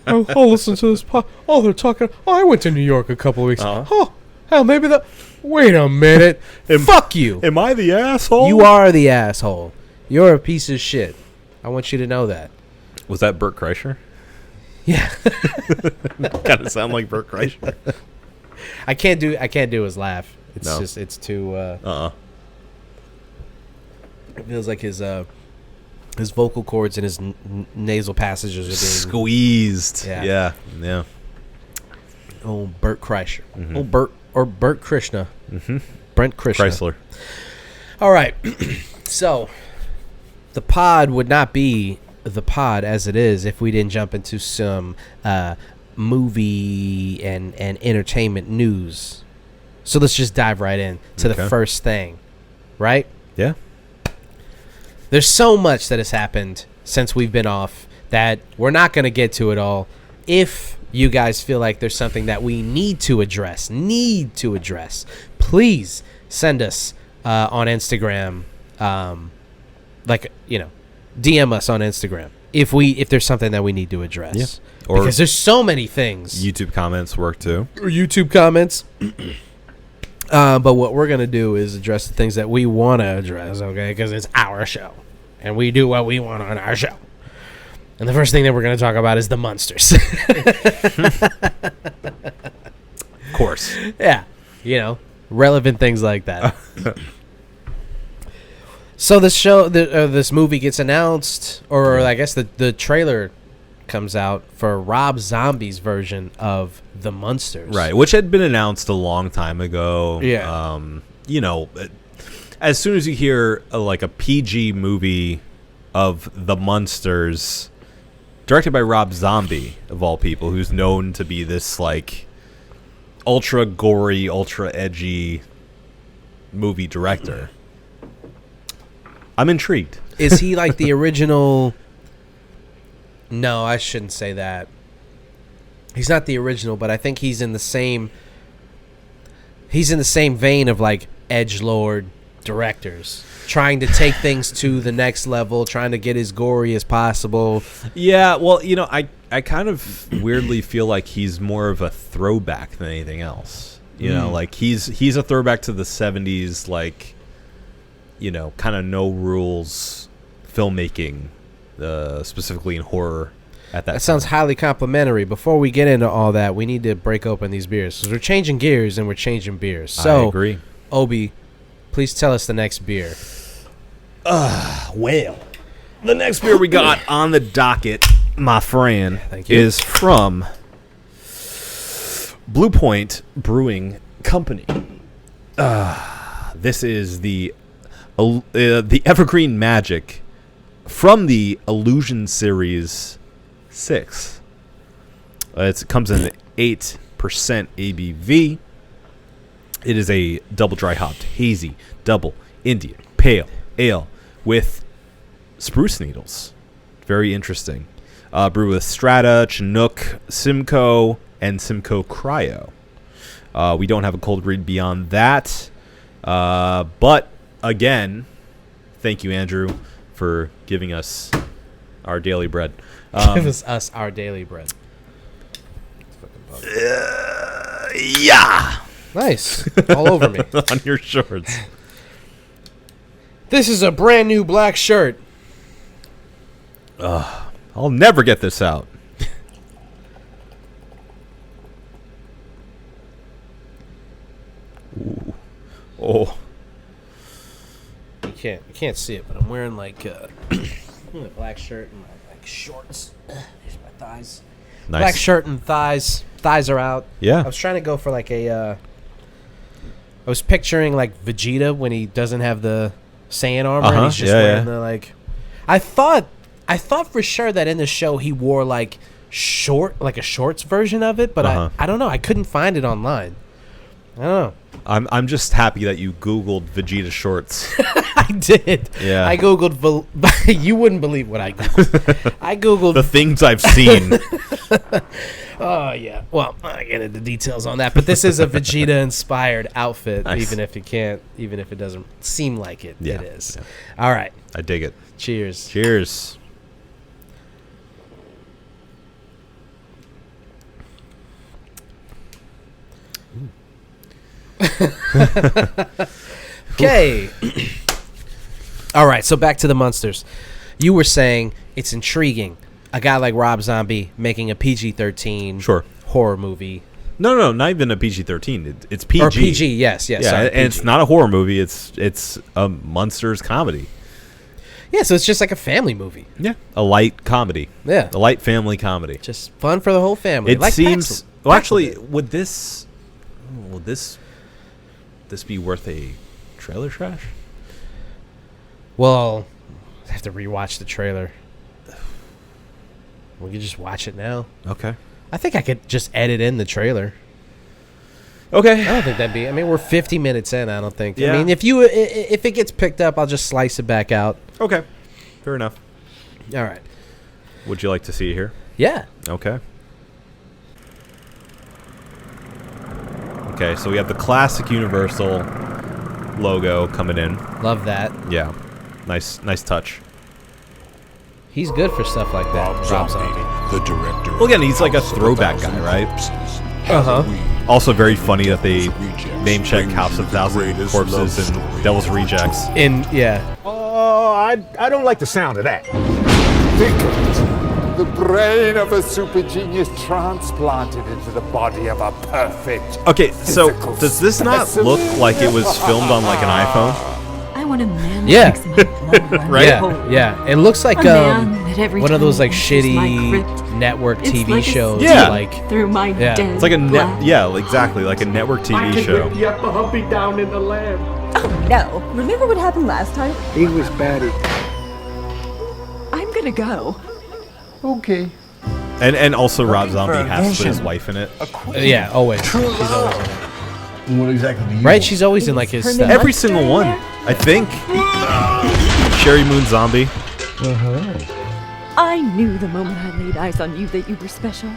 I'll listen to this Oh, they're talking. Oh, I went to New York a couple of weeks. Oh, hell, maybe that. Wait a minute. Fuck you. Am I the asshole? You are the asshole. You're a piece of shit. I want you to know that. Was that Bert Kreischer? Yeah. Kind of sound like Bert Kreischer. I can't do his laugh. It's No. just it's too. It feels like his vocal cords and his nasal passages are being Squeezed. Yeah. Yeah. Oh, Bert Kreischer. Oh, Bert Krishna. Brent Krishna. Chrysler. All right. So, the pod would not be the pod as it is if we didn't jump into some movie and entertainment news. So let's just dive right in to the first thing, right? Yeah. There's so much that has happened since we've been off that we're not going to get to it all. If you guys feel like there's something that we need to address, please send us on Instagram, DM us on Instagram if there's something that we need to address. Yeah. Or because there's so many things. YouTube comments work too. Or YouTube comments. But what we're going to do is address the things that we want to address, okay? Because it's our show. And we do what we want on our show. And the first thing that we're going to talk about is the Munsters. Of course. Yeah. Relevant things like that. So this movie gets announced, or I guess the trailer comes out for Rob Zombie's version of the Munsters. Right, which had been announced a long time ago. Yeah. As soon as you hear a PG movie of the Munsters, directed by Rob Zombie, of all people, who's known to be this ultra gory, ultra edgy movie director, I'm intrigued. Is he like the original? No, I shouldn't say that. He's not the original, but I think he's in the same vein of edgelord directors, trying to take things to the next level, trying to get as gory as possible. Yeah, well, I kind of weirdly feel like he's more of a throwback than anything else. He's a throwback to the 70s, kind of no rules filmmaking, specifically in horror at that time. Sounds highly complimentary. Before we get into all that, we need to break open these beers. Because we're changing gears and we're changing beers. So, I agree. Obi, please tell us the next beer. Well, the next beer we got on the docket, my friend, Thank you. is from Blue Point Brewing Company. This is the Evergreen Magic from the Illusion Series 6. It comes in at 8% ABV. It is a double dry hopped hazy double Indian pale ale with spruce needles. Very interesting. Brewed with Strata, Chinook, Simcoe, and Simcoe Cryo. We don't have a cold read beyond that. But again, thank you, Andrew, for giving us our daily bread. Give us our daily bread. Yeah. Nice. All over me. On your shorts. This is a brand new black shirt. I'll never get this out. Ooh. Oh. You can't see it, but I'm wearing a black shirt and my shorts. There's my thighs. Nice. Black shirt and thighs. Thighs are out. Yeah. I was trying to go for I was picturing Vegeta when he doesn't have the Saiyan armor and he's just wearing the I thought for sure that in the show he wore a shorts version of it, but I don't know. I couldn't find it online. I don't know. I'm just happy that you Googled Vegeta shorts. I did. Yeah. I Googled. You wouldn't believe what I Googled. I Googled the things I've seen. Oh, yeah. Well, I get into details on that, but this is a Vegeta-inspired outfit, Nice. even if it doesn't seem like it. Yeah, It is. yeah. All right. I dig it. Cheers. Cheers. Okay. All right, so back to the Munsters. You were saying it's intriguing. A guy like Rob Zombie making a PG-13 Sure. horror movie. No, not even a PG-13. It's PG. Or PG, yes. Yeah, Sorry, and PG. it's not a horror movie. It's a Munsters comedy. Yeah, so it's just like a family movie. Yeah, a light comedy. Yeah. A light family comedy. Just fun for the whole family. It like seems. Paxil. Well, actually, would this be worth a trailer trash? Well, I have to rewatch the trailer. We can just watch it now. Okay. I think I could just edit in the trailer. Okay. I don't think that'd be. I mean, we're 50 minutes in. I don't think. Yeah. I mean, if it gets picked up, I'll just slice it back out. Okay. Fair enough. All right. Would you like to see it here? Yeah. Okay. Okay, so we have the classic Universal logo coming in. Love that. Yeah. Nice touch. He's good for stuff like that. Rob Zombie. the director. Well, again, he's like a throwback guy, right? Uh-huh. Also very funny that they name check House of Thousand Corpses and Devil's Rejects. Yeah. Oh, I don't like the sound of that. Think of it. The brain of a super genius transplanted into the body of a perfect. Okay, so physical does this not specimen. look like it was filmed on like an iPhone? I want a man that Yeah. makes my blood run Right? cold. Yeah. It looks like A man that every one of time those like enters my shitty crypt, network it's TV like a shows. Yeah. Like through my Yeah. dead It's like a blood. yeah, exactly, like a network TV show. You have to humpy down in the land. Oh no. Remember what happened last time? He was batty. I'm gonna go. Okay. And also Rob Zombie has to put his wife in it. yeah, always. She's always in it. What exactly do you Right? want? She's always in like his Her stuff. name- Every single one, I think. Sherry Moon Zombie. I knew the moment I laid eyes on you that you were special.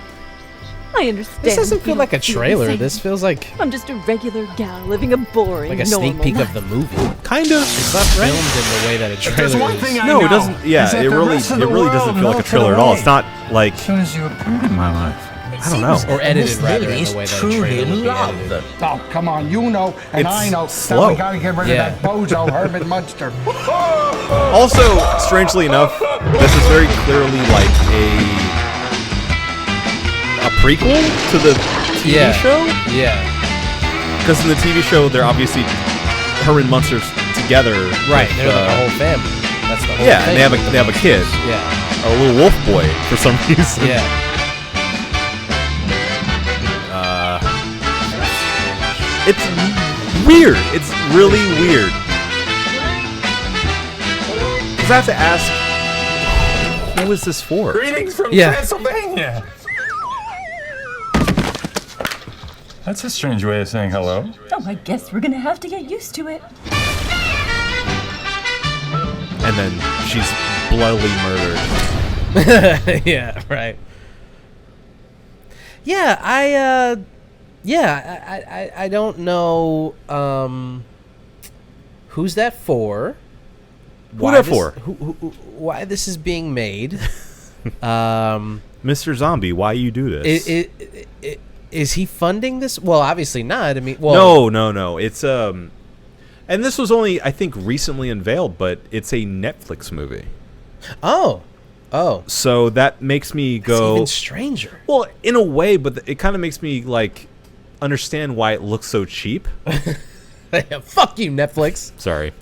I understand. This doesn't you feel don't like a feel the trailer. same. This feels like I'm just a regular gal living a boring, like a sneak normal peek life. of the movie. Kind of. It's not filmed in the way that a trailer one is. thing I No, know it doesn't. Yeah, is that it the really rest of the doesn't world feel like a melted trailer at all. away. It's not like As soon as you appeared in my life. I don't know. Or edited This rather in lady the way is that a truly trailer would in be love. edited. Oh, come on, you know, and It's I know. slow. That we gotta get rid Yeah. of that bozo Herman Munster. Also, strangely enough, this is very clearly like a prequel to the TV Yeah. show. Yeah. Because in the TV show, they're obviously Herman Munsters together. Right. with, They're like a whole family. That's the whole yeah, thing. and they have a kid, Yeah. a little wolf boy for some reason. Yeah. It's weird. It's really weird. Because I have to ask, who is this for? Greetings from Yeah. Transylvania. That's a strange way of saying hello. Oh, I guess we're gonna have to get used to it. And then she's bloodily murdered. Yeah, right. Yeah, I don't know who's that for. Who that for? Why this is being made. Mr. Zombie, why you do this? Is he funding this? Well, obviously not. I mean, well, No. It's and this was only, I think, recently unveiled, but it's a Netflix movie. Oh, So that makes me it's go. even stranger. Well, in a way, but it kind of makes me like understand why it looks so cheap. Fuck you, Netflix. Sorry.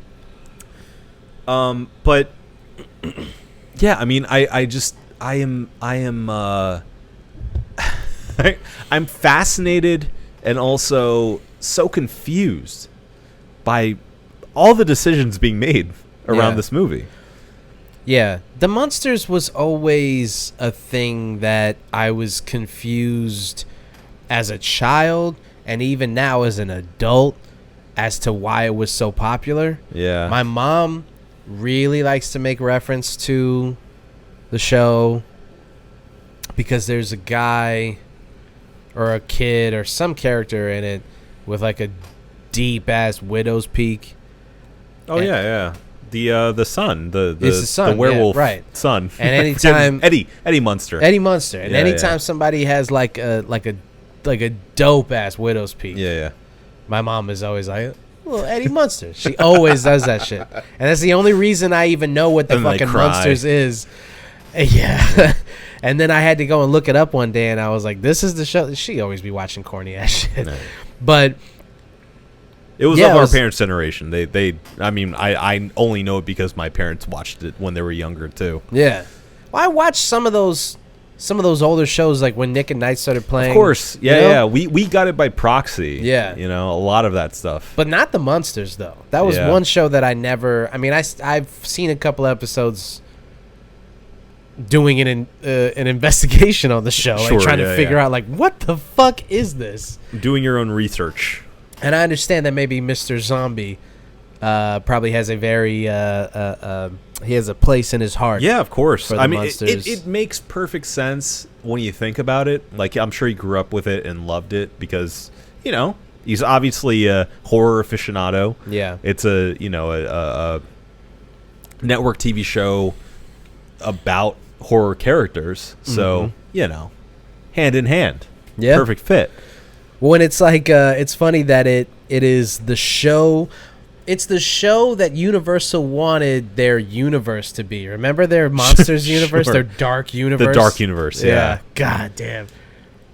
But yeah, I mean, I am I'm fascinated and also so confused by all the decisions being made around Yeah. this movie. Yeah, the Munsters was always a thing that I was confused as a child and even now as an adult as to why it was so popular. Yeah. My mom really likes to make reference to the show because there's a guy or a kid or some character in it with like a deep ass widow's peak. Oh and- yeah. The son, the It's the son, the werewolf yeah, right. son. And anytime- Eddie Munster. Eddie Munster. And Yeah, anytime yeah. somebody has like a dope ass widow's peak, Yeah. my mom is always like, well, Eddie Munster. She always does that shit. And that's the only reason I even know what the And they fucking cry. Munsters is. Yeah. And then I had to go and look it up one day, and I was like, this is the show. She always be watching corny ass shit. No. But it was yeah, of our parents' generation. I mean, I only know it because my parents watched it when they were younger too. yeah. Well, I watched some of those older shows, like when Nick and Knight started playing. Of course. Yeah, you know? yeah. We got it by proxy. Yeah. You know, a lot of that stuff. But not the Munsters, though. That was Yeah. one show that I never... I mean, I've seen a couple episodes doing an investigation on the show. Sure, like trying to yeah, figure yeah. out, like, what the fuck is this? Doing your own research. And I understand that maybe Mr. Zombie probably has a very... he has a place in his heart. Yeah, of course. For the I mean, Munsters. it makes perfect sense when you think about it. Like, I'm sure he grew up with it and loved it because, you know, he's obviously a horror aficionado. Yeah. It's a network TV show about horror characters. So, you know, hand in hand. Yeah. Perfect fit. When it's like, it's funny that it is the show... It's the show that Universal wanted their universe to be. Remember their Monsters universe, Sure. their dark universe? The dark universe, yeah. God damn.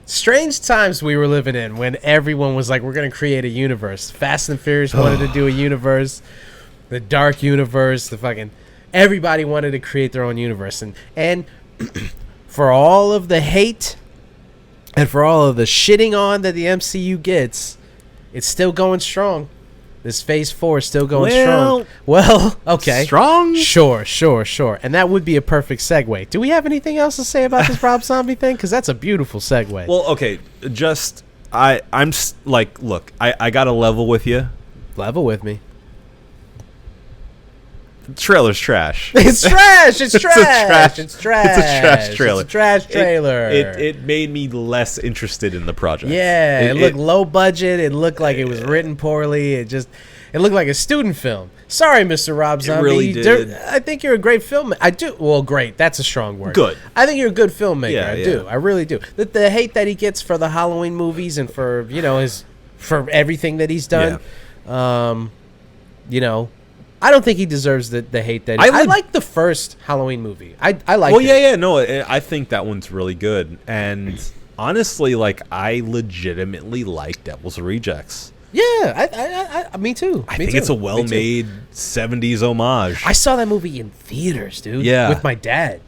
Strange times we were living in when everyone was like, we're going to create a universe. Fast and Furious wanted to do a universe. The dark universe, the fucking... Everybody wanted to create their own universe. And for all of the hate and for all of the shitting on that the MCU gets, it's still going strong. This Phase 4 is still going strong. Well, okay. Strong? Sure. And that would be a perfect segue. Do we have anything else to say about this Rob Zombie thing? Because that's a beautiful segue. Well, okay. Just, I'm like, look, I got to level with you. Level with me. The trailer's trash. It's trash. It's trash. trash- It's trash. It's a trash trailer. It's a trash trailer. It made me less interested in the project. Yeah, it looked low budget. It looked like it was written poorly. It looked like a student film. Sorry, Mr. Rob Zombie. really did. I think you're a great filmmaker. I do. Well, great. That's a strong word. Good. I think you're a good filmmaker. Yeah, I yeah. do. I really do. The hate that he gets for the Halloween movies and for for everything that he's done. I don't think he deserves the hate that I like the first Halloween movie. I like it. Well, yeah. No, I think that one's really good. And honestly, like, I legitimately like Devil's Rejects. Yeah, me too. I think it's a well-made 70s homage. I saw that movie in theaters, dude. Yeah. With my dad.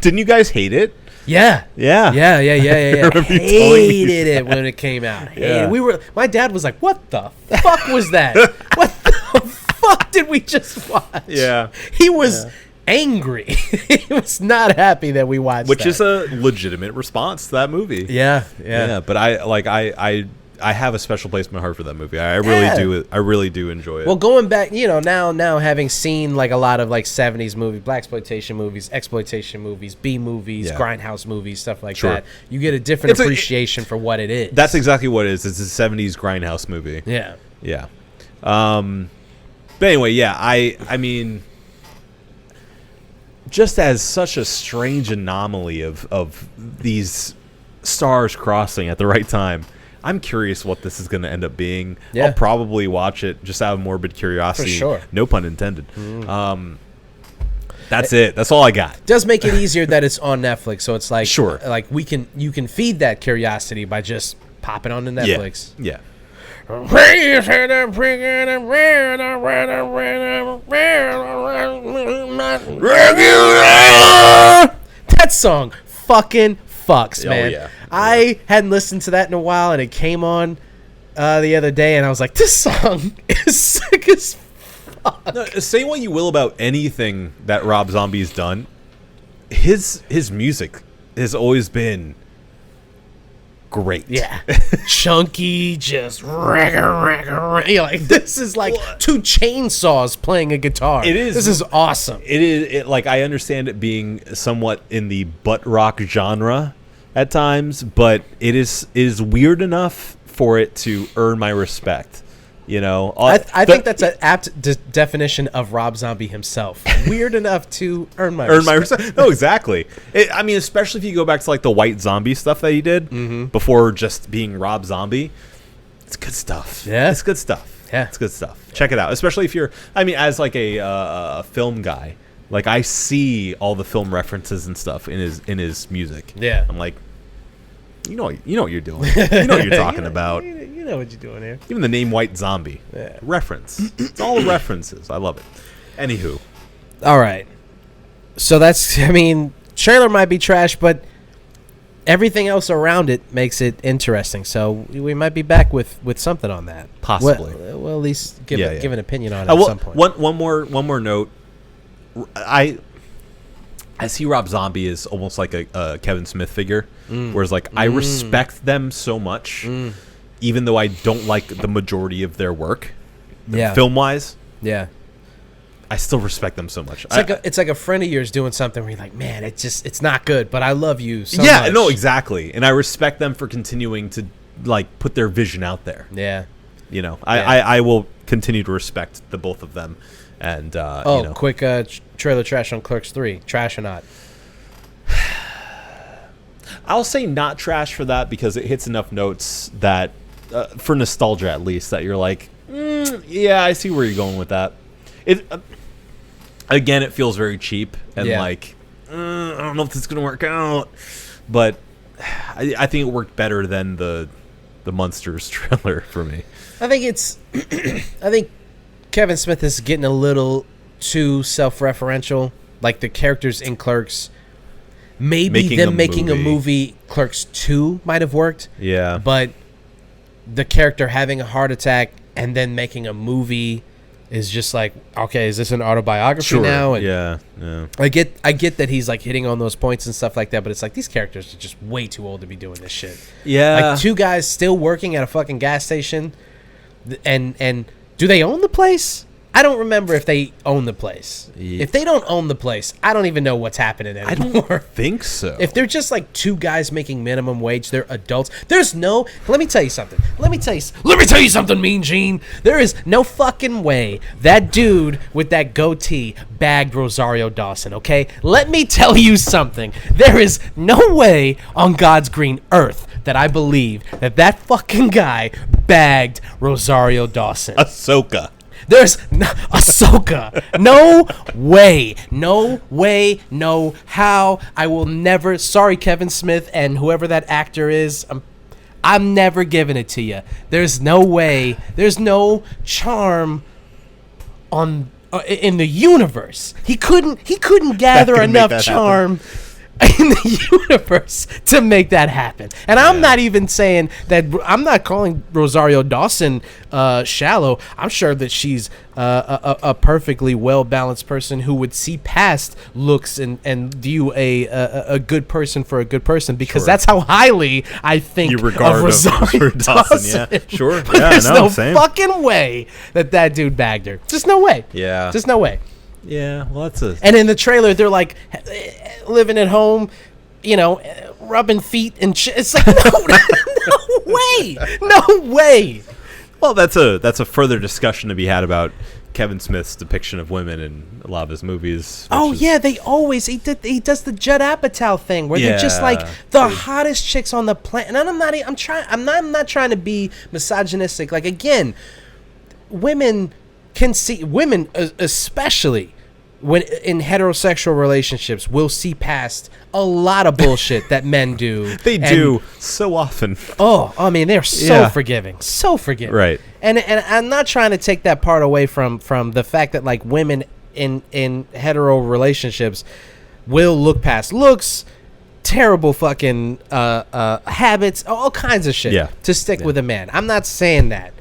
Didn't you guys hate it? Yeah. Yeah. I remember you telling me hated it when it came out. Yeah. My dad was like, what the fuck was that? What the fuck did we just watch? Yeah. He was angry. He was not happy that we watched Which that. is a legitimate response to that movie. Yeah. But I have a special place in my heart for that movie. I really do. I really do enjoy it. Well, going back, now having seen like a lot of like 70s movies, blaxploitation movies, exploitation movies, B movies, grindhouse movies, stuff like that, you get a different appreciation for what it is. That's exactly what it is. It's a 70s grindhouse movie. Yeah. Yeah. But anyway, yeah, I mean, just as such a strange anomaly of these stars crossing at the right time, I'm curious what this is going to end up being. Yeah. I'll probably watch it just out of morbid curiosity. For sure. No pun intended. That's it. That's all I got. It does make it easier that it's on Netflix, so it's like like you can feed that curiosity by just popping on to Netflix. Yeah. That song fucking fucks, man. Yeah. I hadn't listened to that in a while, and it came on the other day, and I was like, this song is sick as fuck. No, say what you will about anything that Rob Zombie's done, his music has always been great. Yeah. Chunky, just you're like, this is like two chainsaws playing a guitar. It is. This is awesome. It is like, I understand it being somewhat in the butt rock genre at times, but it is weird enough for it to earn my respect. I think that's an apt definition of Rob Zombie himself. Weird enough to earn my respect. No, exactly. I mean, especially if you go back to like the White Zombie stuff that he did before just being Rob Zombie. It's good stuff. Yeah. It's good stuff. Yeah. It's good stuff. Check it out. Especially if you're, I mean, as like a film guy, Like I see all the film references and stuff in his music. Yeah. I'm like, you know what you're doing. You know what you're talking about. You know what you're doing here. Even the name White Zombie. Yeah. Reference. It's all references. I love it. Anywho. All right. So that's, I mean, trailer might be trash, but everything else around it makes it interesting. So we might be back with something on that. Possibly. Well, at least give an opinion on it Well, at some point. one more note. I see Rob Zombie as almost like a Kevin Smith figure, whereas like I respect them so much, even though I don't like the majority of their work, film wise. Yeah, I still respect them so much. It's like a friend of yours doing something where you're like, man, it's not good, but I love you so yeah, much. no, exactly, and I respect them for continuing to like put their vision out there. Yeah, you know, I will continue to respect the both of them. And you know. Quick trailer trash on Clerks 3. Trash or not? I'll say not trash for that because it hits enough notes that, for nostalgia at least, that you're like, yeah, I see where you're going with that. It again, it feels very cheap and like, I don't know if this is gonna work out, but I think it worked better than the Munsters trailer for me. I think Kevin Smith is getting a little too self-referential. Like the characters in Clerks, maybe making a movie Clerks 2 might have worked. Yeah. But the character having a heart attack and then making a movie is just like, okay, is this an autobiography now? And yeah. I get that he's like hitting on those points and stuff like that, but it's like these characters are just way too old to be doing this shit. Yeah. Like two guys still working at a fucking gas station, and do they own the place? I don't remember if they own the place. Yeah. If they don't own the place, I don't even know what's happening anymore. I don't think so. If they're just like two guys making minimum wage, they're adults. There's no. Let me tell you something. Let me tell you something, Mean Gene. There is no fucking way that dude with that goatee bagged Rosario Dawson. Okay, let me tell you something. There is no way on God's green earth that I believe that fucking guy bagged Rosario Dawson. Ahsoka. There's no Ahsoka. No way. No way. No how. I will never. Sorry, Kevin Smith and whoever that actor is. I'm never giving it to you. There's no way. There's no charm on in the universe. He couldn't gather enough charm in the universe to make that happen. And I'm not even saying that. I'm not calling Rosario Dawson shallow. I'm sure that she's a perfectly well-balanced person who would see past looks and view a good person for a good person, because that's how highly I think you regard of Rosario Dawson. Yeah, sure. But Yeah, there's no same. fucking way that dude bagged her. Just no way. Yeah. Just no way. Yeah, well, that's a... And in the trailer, they're like living at home, you know, rubbing feet and shit. It's like, no way. No way. Well, that's a further discussion to be had about Kevin Smith's depiction of women in a lot of his movies. Oh, yeah, he does the Judd Apatow thing where they're just like the hottest chicks on the planet. And I'm not trying to be misogynistic. Like, again, women especially when in heterosexual relationships will see past a lot of bullshit that men do. They do so often. Oh, I mean, they're so forgiving. Right. And I'm not trying to take that part away from the fact that like women in hetero relationships will look past looks, terrible fucking habits, all kinds of shit to stick with a man. I'm not saying that.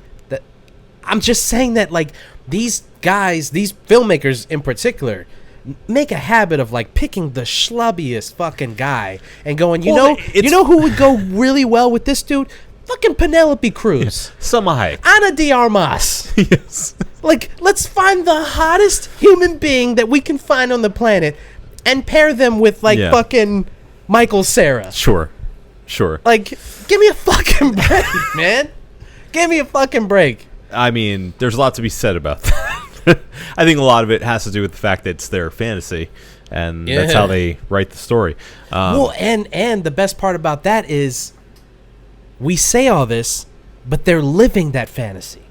I'm just saying that like these guys, these filmmakers in particular, make a habit of like picking the schlubbiest fucking guy and going, you know who would go really well with this dude? Fucking Penelope Cruz. Salma Hayek. Ana de Armas. Yes. Like, let's find the hottest human being that we can find on the planet and pair them with like fucking Michael Cera. Sure. Like, give me a fucking break, man. Give me a fucking break. I mean, there's a lot to be said about that. I think a lot of it has to do with the fact that it's their fantasy, and that's how they write the story. Well, and the best part about that is we say all this, but they're living that fantasy.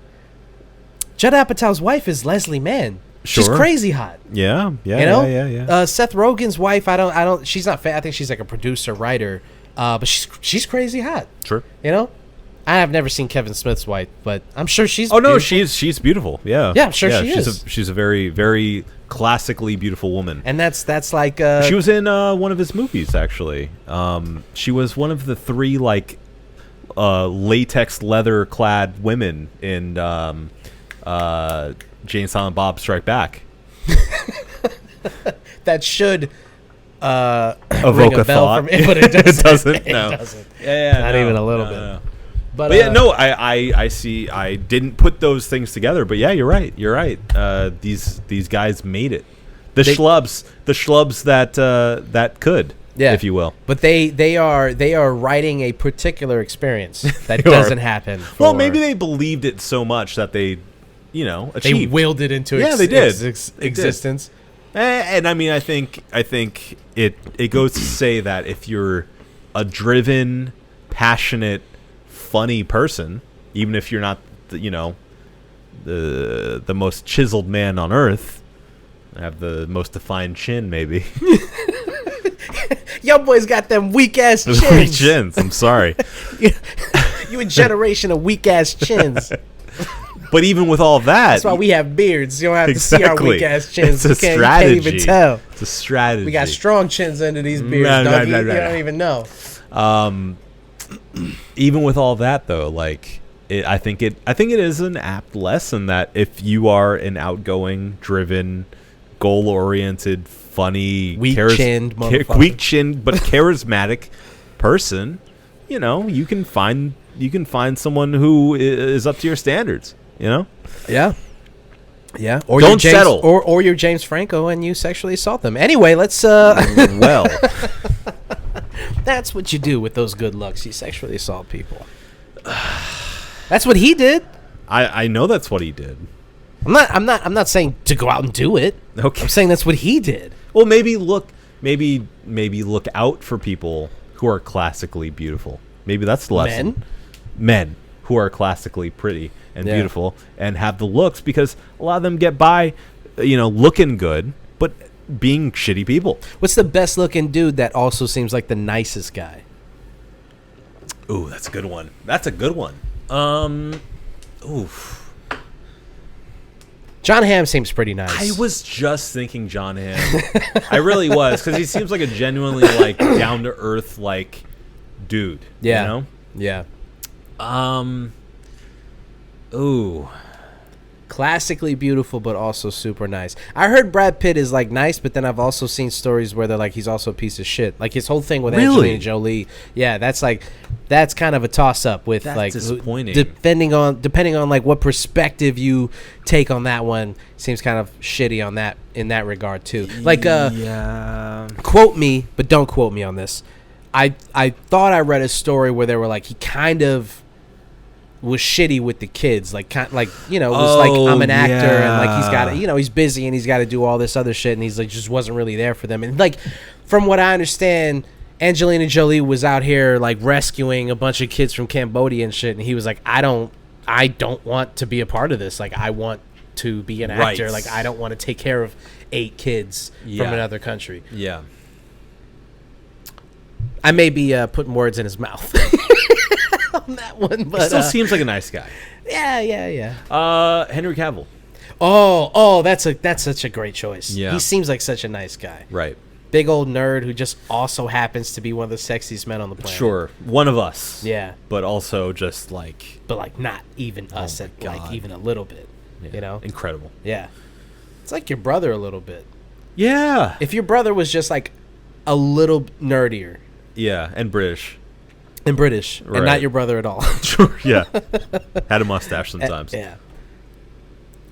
Judd Apatow's wife is Leslie Mann. She's Sure. crazy hot. Yeah. You know? Yeah. Seth Rogen's wife, I don't. She's not. I think she's like a producer, writer. But she's crazy hot. Sure. You know, I have never seen Kevin Smith's wife, but I'm sure she's. Oh no, beautiful. she's beautiful. Yeah. Yeah, I'm sure she is. She's a very, very classically beautiful woman. And that's like. She was in one of his movies, actually. She was one of the 3 like latex leather clad women in Jane Silent Bob Strike Back. that should Evoke ring a a bell thought. from it, but it doesn't. It doesn't. It No. doesn't. Yeah. Not even a little bit. No. But, But yeah, no, I see. I didn't put those things together, but yeah, you're right. You're right. These guys made it. The schlubs that could, Yeah. if you will. But they are writing a particular experience that They are. doesn't happen. Well, maybe they believed it so much that they they achieved. willed it into Yeah, they did. They did. existence. And I mean, I think it goes to say that if you're a driven, passionate, funny person, even if you're not, the most chiseled man on earth, have the most defined chin, maybe. Yo, boys got them weak ass chins. Weak chins. I'm sorry. You a generation of weak ass chins. But even with all that, That's why we have beards. You don't have to see our exactly. weak ass chins. It's a You strategy. can't even tell. It's a strategy. We got strong chins under these beards. Right, dog. right, You right, right. don't even know. Even with all that, though, like I think it is an apt lesson that if you are an outgoing, driven, goal-oriented, funny, Weak-chinned motherfucker. weak-chinned but charismatic person, you can find someone who is up to your standards. Yeah. Yeah. Or Don't you're James, settle. Or you're James Franco and you sexually assault them. Anyway, let's Well, that's what you do with those good looks. You sexually assault people. That's what he did. I know that's what he did. I'm not saying to go out and do it. Okay. I'm saying that's what he did. Well, maybe look out for people who are classically beautiful. Maybe that's the lesson. Men who are classically pretty and beautiful and have the looks, because a lot of them get by, looking good, but being shitty people. What's the best looking dude that also seems like the nicest guy? Ooh, that's a good one. Oof. John Hamm seems pretty nice. I was just thinking John Hamm. I really was, because he seems like a genuinely down to earth dude. Yeah. Yeah. Ooh. Classically beautiful, but also super nice. I heard Brad Pitt is nice, but then I've also seen stories where they're he's also a piece of shit. Like his whole thing with Angelina Jolie. Yeah, that's kind of a toss up with That's disappointing. Depending on what perspective you take on that one, seems kind of shitty on that in that regard too. Yeah. Quote me, but don't quote me on this. I thought I read a story where they were he kind of was shitty with the kids, I'm an actor and he's got he's busy and he's got to do all this other shit and he's just wasn't really there for them. And from what I understand, Angelina Jolie was out here rescuing a bunch of kids from Cambodia and shit, and he was I don't want to be a part of this. I want to be an actor. Right. I don't want to take care of 8 kids from another country. Yeah. I may be putting words in his mouth on that one, but He still seems like a nice guy. yeah. Henry Cavill. Oh, that's such a great choice. Yeah. He seems like such a nice guy. Right. Big old nerd who just also happens to be one of the sexiest men on the planet. Sure. One of us. Yeah. But also just But not even us at God. even a little bit. Yeah. Incredible. Yeah. It's like your brother a little bit. Yeah. If your brother was just a little nerdier Yeah. And British. and British and Right. not your brother at all. Sure. Yeah. Had a mustache sometimes. Yeah.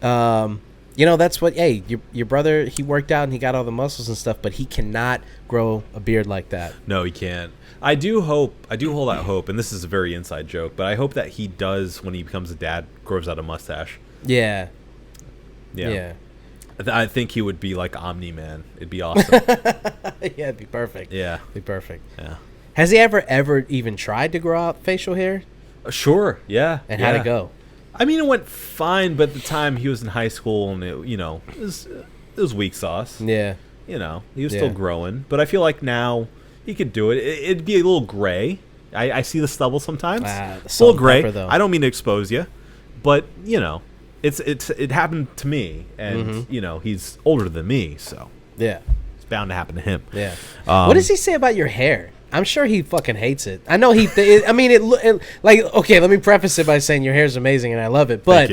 That's what. Hey, your brother, he worked out and he got all the muscles and stuff, but he cannot grow a beard like that. No, he can't. I do hold out hope, and this is a very inside joke, but I hope that he does, when he becomes a dad, grows out a mustache. Yeah. Yeah. I think he would be like Omni-Man. It'd be awesome. Yeah, it'd be perfect. Yeah. It'd be perfect. Yeah. Has he ever even tried to grow out facial hair? Sure. Yeah. And yeah. how'd it go? I mean, it went fine, but at the time he was in high school, and it was weak sauce. Yeah. He was still growing, but I feel like now he could do it. It'd be a little gray. I see the stubble sometimes. It's a little gray. Though. I don't mean to expose you, but it happened to me, and he's older than me, so yeah, it's bound to happen to him. Yeah. What does he say about your hair? I'm sure he fucking hates it. I know he. Okay. Let me preface it by saying your hair is amazing and I love it, but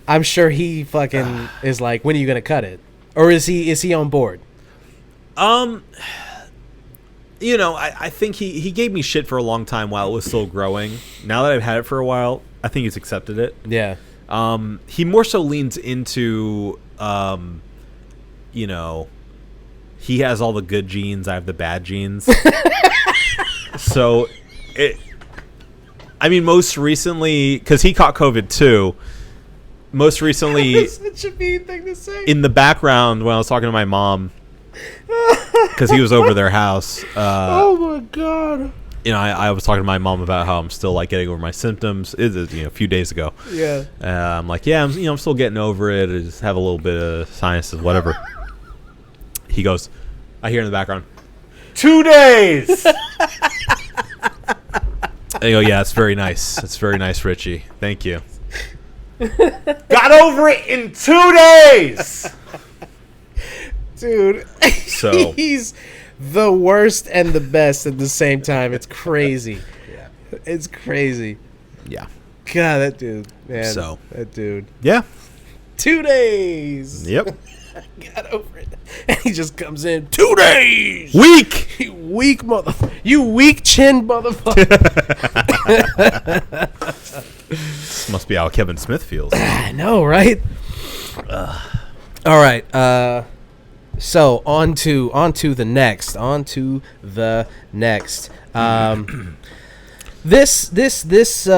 I'm sure he fucking is like, when are you gonna cut it, or is he on board? I think he gave me shit for a long time while it was still growing. Now that I've had it for a while, I think he's accepted it. Yeah. He more so leans into, he has all the good genes, I have the bad genes. So, most recently, because he caught COVID too, most recently, That's such a mean thing to say. in the background when I was talking to my mom, because he was over their house. Oh my God. I was talking to my mom about how I'm still like getting over my symptoms. It was a few days ago. Yeah. I'm like, I'm still getting over it. I just have a little bit of sinuses, whatever. He goes, I hear in the background, 2 days. I go, yeah, it's very nice. It's very nice, Richie. Thank you. Got over it in 2 days. Dude. So he's the worst and the best at the same time. It's crazy. Yeah. It's crazy. Yeah. God, that dude. Man. So. That dude. Yeah. 2 days. Yep. Got over it. And he just comes in, 2 days. Weak. You weak motherfucker. You weak chin motherfucker. This must be how Kevin Smith feels. I know, right? All right. So on to the next. This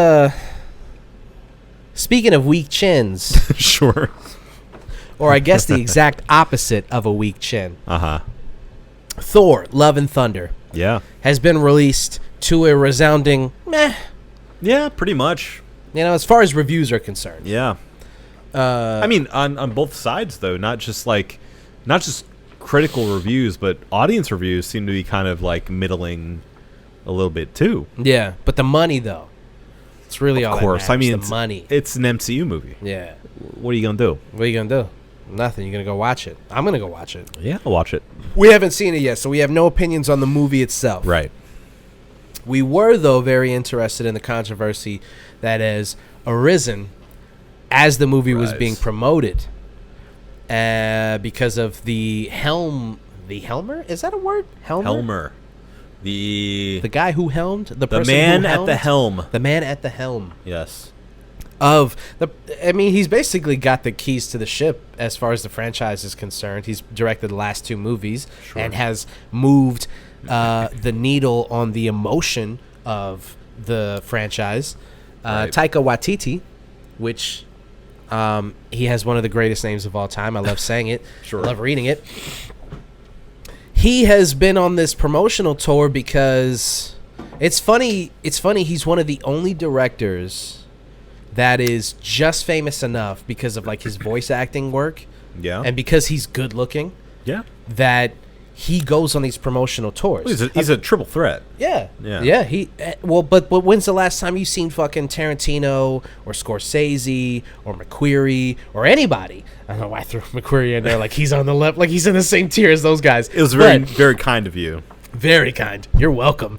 speaking of weak chins, Sure. or I guess the exact opposite of a weak chin. Uh-huh. Thor: Love and Thunder Yeah. has been released to a resounding meh. Yeah, pretty much. As far as reviews are concerned. Yeah. On both sides though, not just critical reviews, but audience reviews seem to be kind of like middling a little bit too. Yeah, but the money though, it's really all. Of course, that matters, the money. It's an MCU movie. Yeah. What are you gonna do? What are you gonna do? Nothing. You're gonna go watch it. I'm gonna go watch it. Yeah, I'll watch it. We haven't seen it yet, so we have no opinions on the movie itself. Right. We were, though, very interested in the controversy that has arisen as the movie was being promoted, because of the Helmer? Is that a word? Helmer. The guy who helmed? The person man who at helmed? the helm. The man at the helm. Yes. He's basically got the keys to the ship as far as the franchise is concerned. He's directed the last 2 movies and has moved the needle on the emotion of the franchise. Taika Waititi, which he has one of the greatest names of all time. I love saying it. Sure. I love reading it. He has been on this promotional tour because it's funny. He's one of the only directors that is just famous enough because of like his voice acting work, and because he's good looking, that he goes on these promotional tours. Well, he's a triple threat. Yeah. But when's the last time you seen fucking Tarantino or Scorsese or McQuarrie or anybody? I don't know why I threw McQuarrie in there, like he's on the left, like he's in the same tier as those guys. It was very kind of you. Very kind. You're welcome.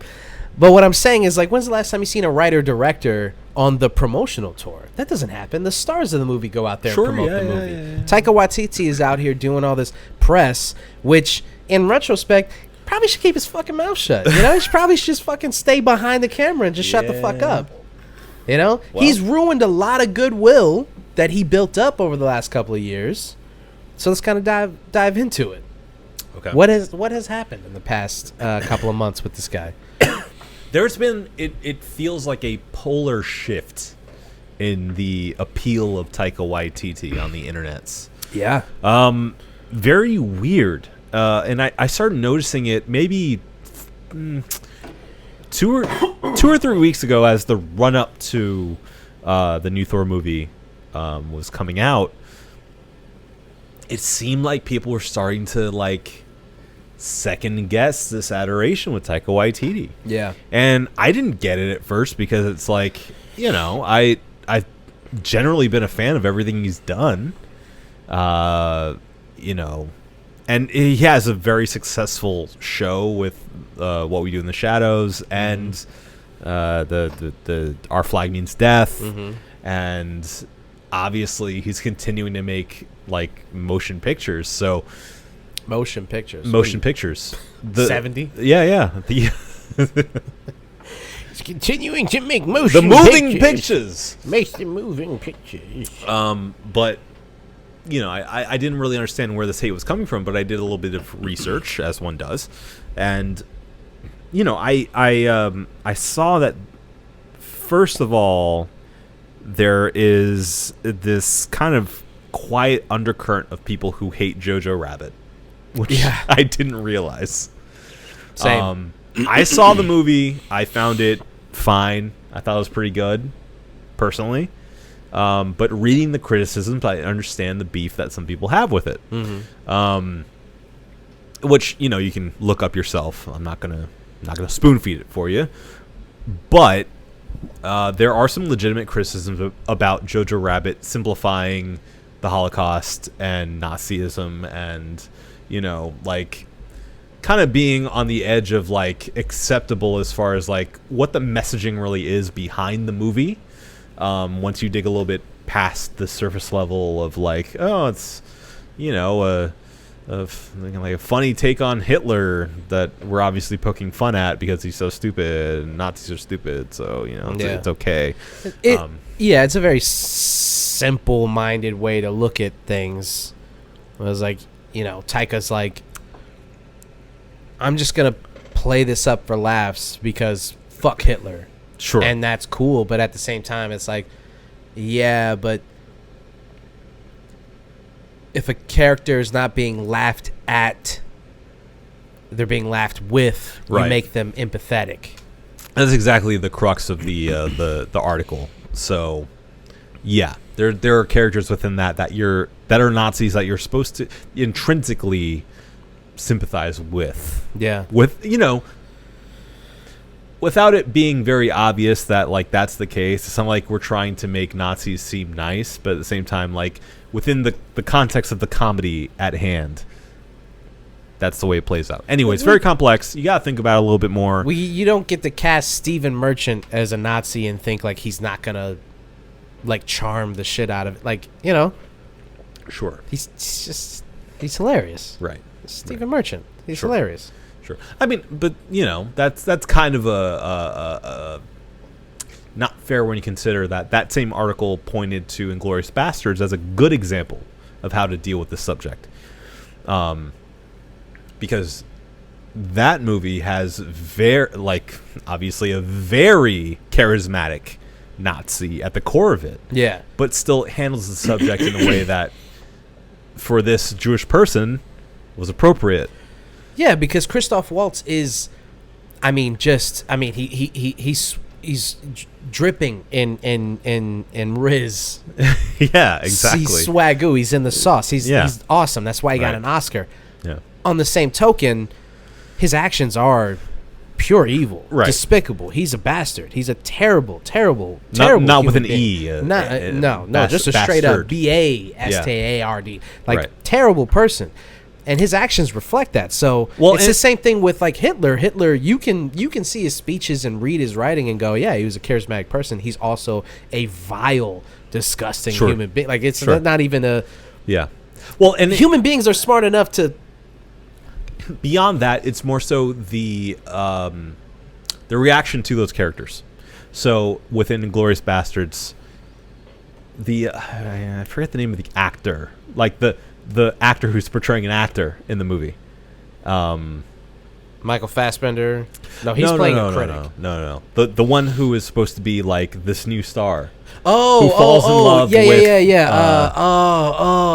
But what I'm saying is, like, when's the last time you seen a writer-director on the promotional tour? That doesn't happen. The stars of the movie go out there and promote the movie. Yeah. Taika Waititi is out here doing all this press, which, in retrospect, probably should keep his fucking mouth shut. He probably should just fucking stay behind the camera and just shut the fuck up. Well, he's ruined a lot of goodwill that he built up over the last couple of years. So let's kind of dive into it. Okay. What has happened in the past couple of months with this guy? There's been it feels like a polar shift in the appeal of Taika Waititi on the internets. Yeah. Very weird. And I started noticing it maybe 2 or 3 weeks ago as the run up to the new Thor movie was coming out, it seemed like people were starting to like second guess this adoration with Taika Waititi. Yeah. And I didn't get it at first because it's like, you know, I've generally been a fan of everything he's done. You know, and he has a very successful show with What We Do in the Shadows and the Our Flag Means Death. And obviously he's continuing to make like motion pictures. So Motion pictures. The 70? Yeah. He's continuing to make motion The moving pictures. Makes the moving pictures. But you know, I didn't really understand where this hate was coming from, but I did a little bit of research, as one does, and you know, I saw that first of all, there is this kind of quiet undercurrent of people who hate Jojo Rabbit, which I didn't realize. Same. I saw the movie. I found it fine. I thought it was pretty good, personally. But reading the criticisms, I understand the beef that some people have with it. Which, you know, you can look up yourself. I'm not gonna spoon feed it for you. But there are some legitimate criticisms about Jojo Rabbit simplifying the Holocaust and Nazism, and you know, like kind of being on the edge of like acceptable as far as like what the messaging really is behind the movie. Once you dig a little bit past the surface level of like, oh, it's, you know, like a funny take on Hitler that we're obviously poking fun at because he's so stupid and Nazis are stupid, so you know it's okay. It's a very simple-minded way to look at things. It was like, you know, Taika's like, I'm just gonna play this up for laughs because fuck Hitler. Sure. And that's cool, but at the same time, it's like, yeah, but if a character is not being laughed at, they're being laughed with, right, you make them empathetic. That's exactly the crux of the article. So, yeah, there are characters within that are Nazis that you're supposed to intrinsically sympathize with. Yeah. With, you know, without it being very obvious that like that's the case. It's not like we're trying to make Nazis seem nice, but at the same time, like within the context of the comedy at hand, that's the way it plays out. Anyway, it's very complex. You gotta think about it a little bit more. You don't get to cast Stephen Merchant as a Nazi and think like he's not gonna like charm the shit out of it. Like, you know, sure, he's hilarious. Right. Stephen Merchant. He's hilarious. Sure. I mean, but you know, that's kind of a not fair when you consider that same article pointed to Inglourious Bastards as a good example of how to deal with this subject. Because that movie has obviously a very charismatic Nazi at the core of it. Yeah. But still handles the subject in a way that for this Jewish person was appropriate. Yeah, because Christoph Waltz is, he's dripping in Riz. Yeah, exactly. He's swagoo. He's in the sauce. He's awesome. That's why he got an Oscar. Yeah. On the same token, his actions are pure evil, despicable. He's a bastard. He's a terrible not with an being. E. No, just a straight up BASTARD. Terrible person. And his actions reflect that. So it's the same thing with like Hitler. Hitler, you can see his speeches and read his writing and go, yeah, he was a charismatic person. He's also a vile, disgusting human being. Like it's not even a Well, and human beings are smart enough to. Beyond that, it's more so the reaction to those characters. So within Inglourious Bastards, I forget the name of the actor, like the actor who's portraying an actor in the movie. Michael Fassbender. No, he's playing a critic. No. The one who is supposed to be like this new star. Who falls in love with,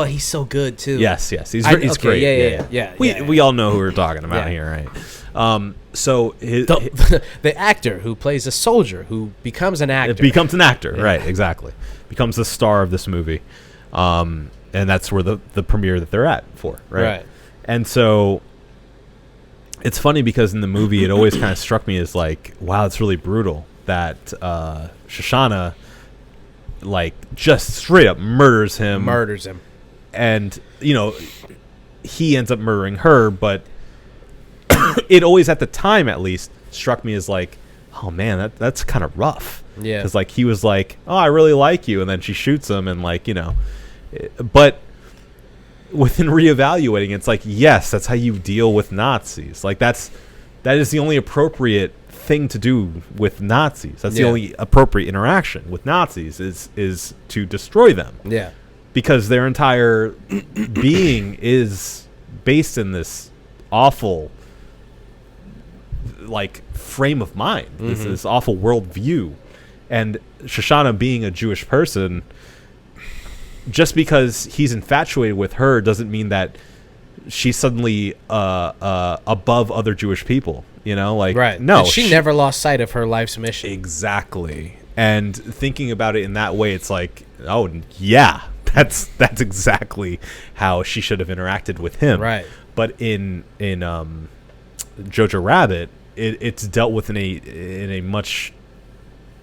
he's so good too. Yes, he's great. Yeah. We all know who we're talking about here, right? So the actor who plays a soldier who becomes an actor. It becomes an actor, right? Exactly. Becomes the star of this movie, and that's where the premiere that they're at for, right? And so it's funny because in the movie, it always kind of struck me as like, wow, it's really brutal that Shoshana, like, just straight up murders him, and he ends up murdering her, but it always, at the time at least, struck me as like, oh man, that's kind of rough. Yeah. Because like he was like, oh, I really like you, and then she shoots him, and like, but within reevaluating, it's like, yes, that's how you deal with Nazis. Like that is the only appropriate thing to do with Nazis. That's the only appropriate interaction with Nazis is to destroy them. Yeah. Because their entire being is based in this awful, like, frame of mind, this awful worldview. And Shoshana, being a Jewish person, just because he's infatuated with her doesn't mean that she's suddenly above other Jewish people. Like, no, and she never lost sight of her life's mission. Exactly. And thinking about it in that way, it's like, oh yeah, that's exactly how she should have interacted with him. Right. But in Jojo Rabbit, it's dealt with in a much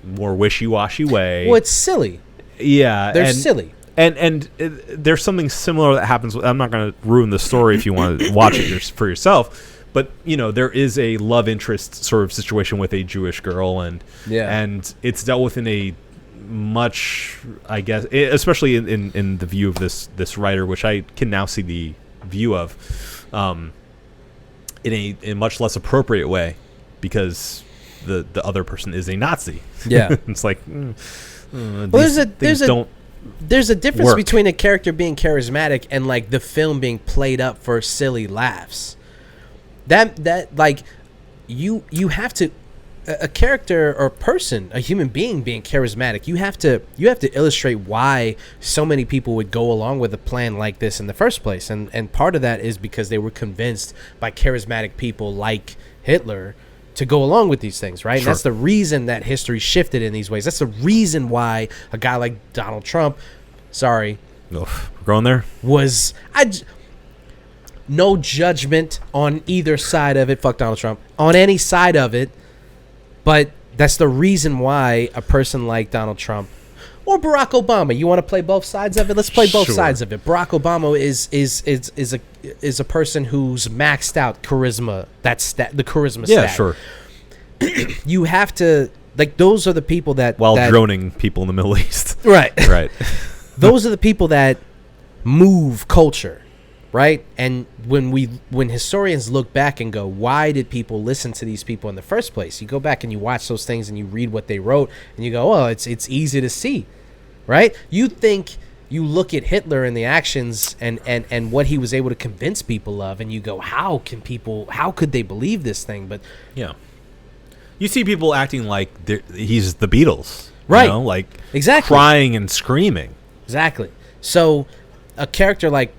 more wishy-washy way. Well, it's silly. Yeah, they're silly. And there's something similar that happens. I'm not going to ruin the story if you want to watch it for yourself. But there is a love interest sort of situation with a Jewish girl, and it's dealt with in a much, I guess, especially in the view of this writer, which I can now see the view of, in a much less appropriate way, because the other person is a Nazi. Yeah, it's like, there's a difference between a character being charismatic and like the film being played up for silly laughs. That like you have to, a character or person, a human being being charismatic, you have to illustrate why so many people would go along with a plan like this in the first place, and part of that is because they were convinced by charismatic people like Hitler to go along with these things, right? Sure. And that's the reason that history shifted in these ways. That's the reason why a guy like Donald Trump, we're going there, no judgment on either side of it. Fuck Donald Trump on any side of it. But that's the reason why a person like Donald Trump or Barack Obama, you want to play both sides of it? Let's play both sides of it. Barack Obama is a person who's maxed out charisma. That's the charisma stat. Yeah, sure. You have to, like, those are the people that droning people in the Middle East. Right. Right. Those are the people that move culture. Right? And when historians look back and go, why did people listen to these people in the first place? You go back and you watch those things and you read what they wrote and you go, oh, it's easy to see. Right? You think, you look at Hitler and the actions and what he was able to convince people of, and you go, how could they believe this thing? But yeah, you see people acting like he's the Beatles, right? Like, exactly, crying and screaming. Exactly. So a character like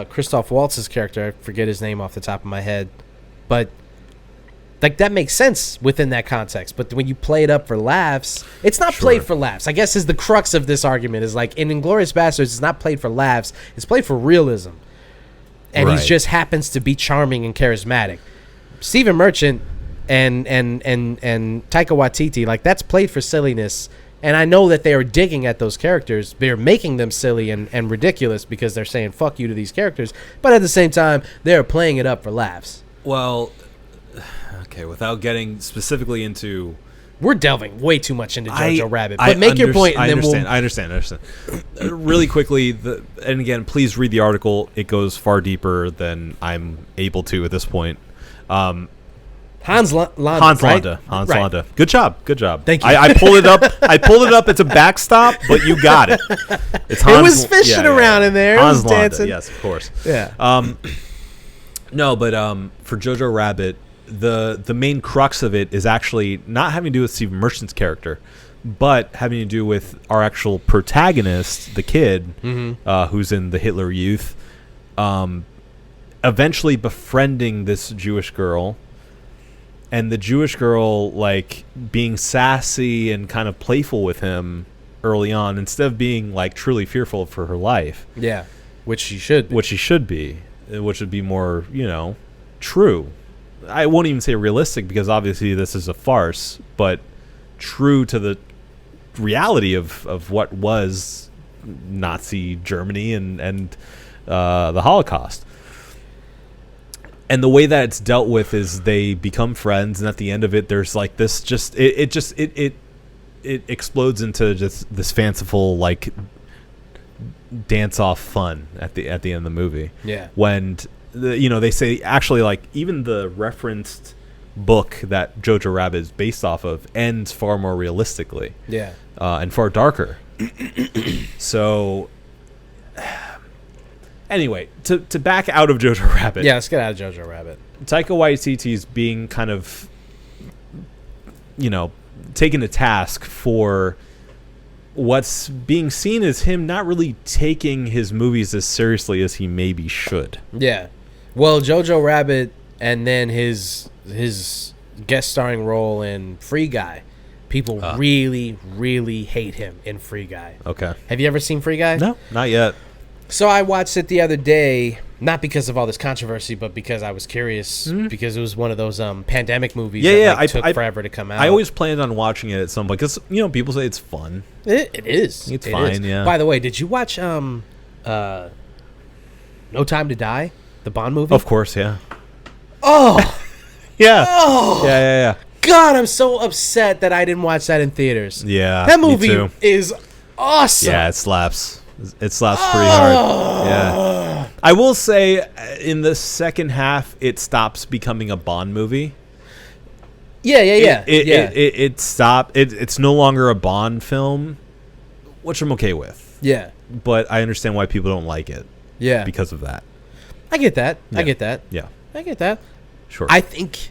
Christoph Waltz's character, I forget his name off the top of my head, but like that makes sense within that context. But when you play it up for laughs, it's not played for laughs. I guess is the crux of this argument, is like in Inglourious Basterds, it's not played for laughs, it's played for realism. And he just happens to be charming and charismatic. Stephen Merchant and Taika Waititi, like, that's played for silliness. And I know that they are digging at those characters. They're making them silly and ridiculous because they're saying fuck you to these characters. But at the same time, they're playing it up for laughs. Well, okay, without getting specifically into... We're delving way too much into Jojo Rabbit. But make your point, and then I understand. Really quickly, and again, please read the article. It goes far deeper than I'm able to at this point. Hans Landa. Hans Landa. Good job. Thank you. I pulled it up. It's a backstop, but you got it. It's Hans, it was fishing around in there. Hans Landa, dancing. Yes, of course. Yeah. No, but for Jojo Rabbit, the main crux of it is actually not having to do with Stephen Merchant's character, but having to do with our actual protagonist, the kid, who's in the Hitler Youth. eventually befriending this Jewish girl, and the Jewish girl like being sassy and kind of playful with him early on, instead of being like truly fearful for her life. Yeah, which she should be. Which would be more, true. I won't even say realistic, because obviously this is a farce, but true to the reality of what was Nazi Germany and the Holocaust. And the way that it's dealt with is they become friends, and at the end of it, there's like this it explodes into just this fanciful like dance off fun at the end of the movie. Yeah. When they say actually like even the referenced book that Jojo Rabbit is based off of ends far more realistically. Yeah. And far darker. So anyway, to back out of Jojo Rabbit. Yeah, let's get out of Jojo Rabbit. Taika Waititi's being kind of taken to task for what's being seen as him not really taking his movies as seriously as he maybe should. Yeah. Well, Jojo Rabbit and then his guest starring role in Free Guy. People really, really hate him in Free Guy. Okay. Have you ever seen Free Guy? No, not yet. So I watched it the other day, not because of all this controversy, but because I was curious, because it was one of those pandemic movies that took forever to come out. I always planned on watching it at some point, because people say it's fun. It is. It's fine, yeah. By the way, did you watch No Time to Die, the Bond movie? Of course, yeah. Oh! Yeah. Oh! Yeah. God, I'm so upset that I didn't watch that in theaters. Yeah, that me movie too. is awesome. Yeah, it slaps. It slaps pretty hard. Yeah. I will say, in the second half, it stops becoming a Bond movie. Yeah. It stopped. It's no longer a Bond film, which I'm okay with. Yeah. But I understand why people don't like it. Yeah. Because of that. I get that. Yeah. I get that. Yeah. I get that. Sure. I think...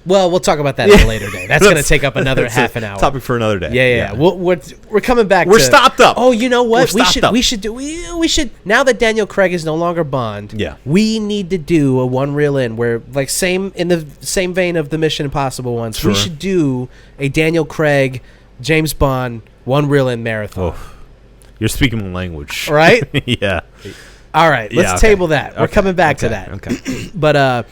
Well, we'll talk about that at a later day. That's going to take up another half an hour. Topic for another day. Yeah. We're coming back. We're stopped up. Oh, you know what? We should now that Daniel Craig is no longer Bond. Yeah. We need to do a one reel in where in the same vein of the Mission Impossible ones. Sure. We should do a Daniel Craig, James Bond one reel in marathon. Oh, you're speaking my language, right? Yeah. All right, let's table that. We're coming back to that. Okay. But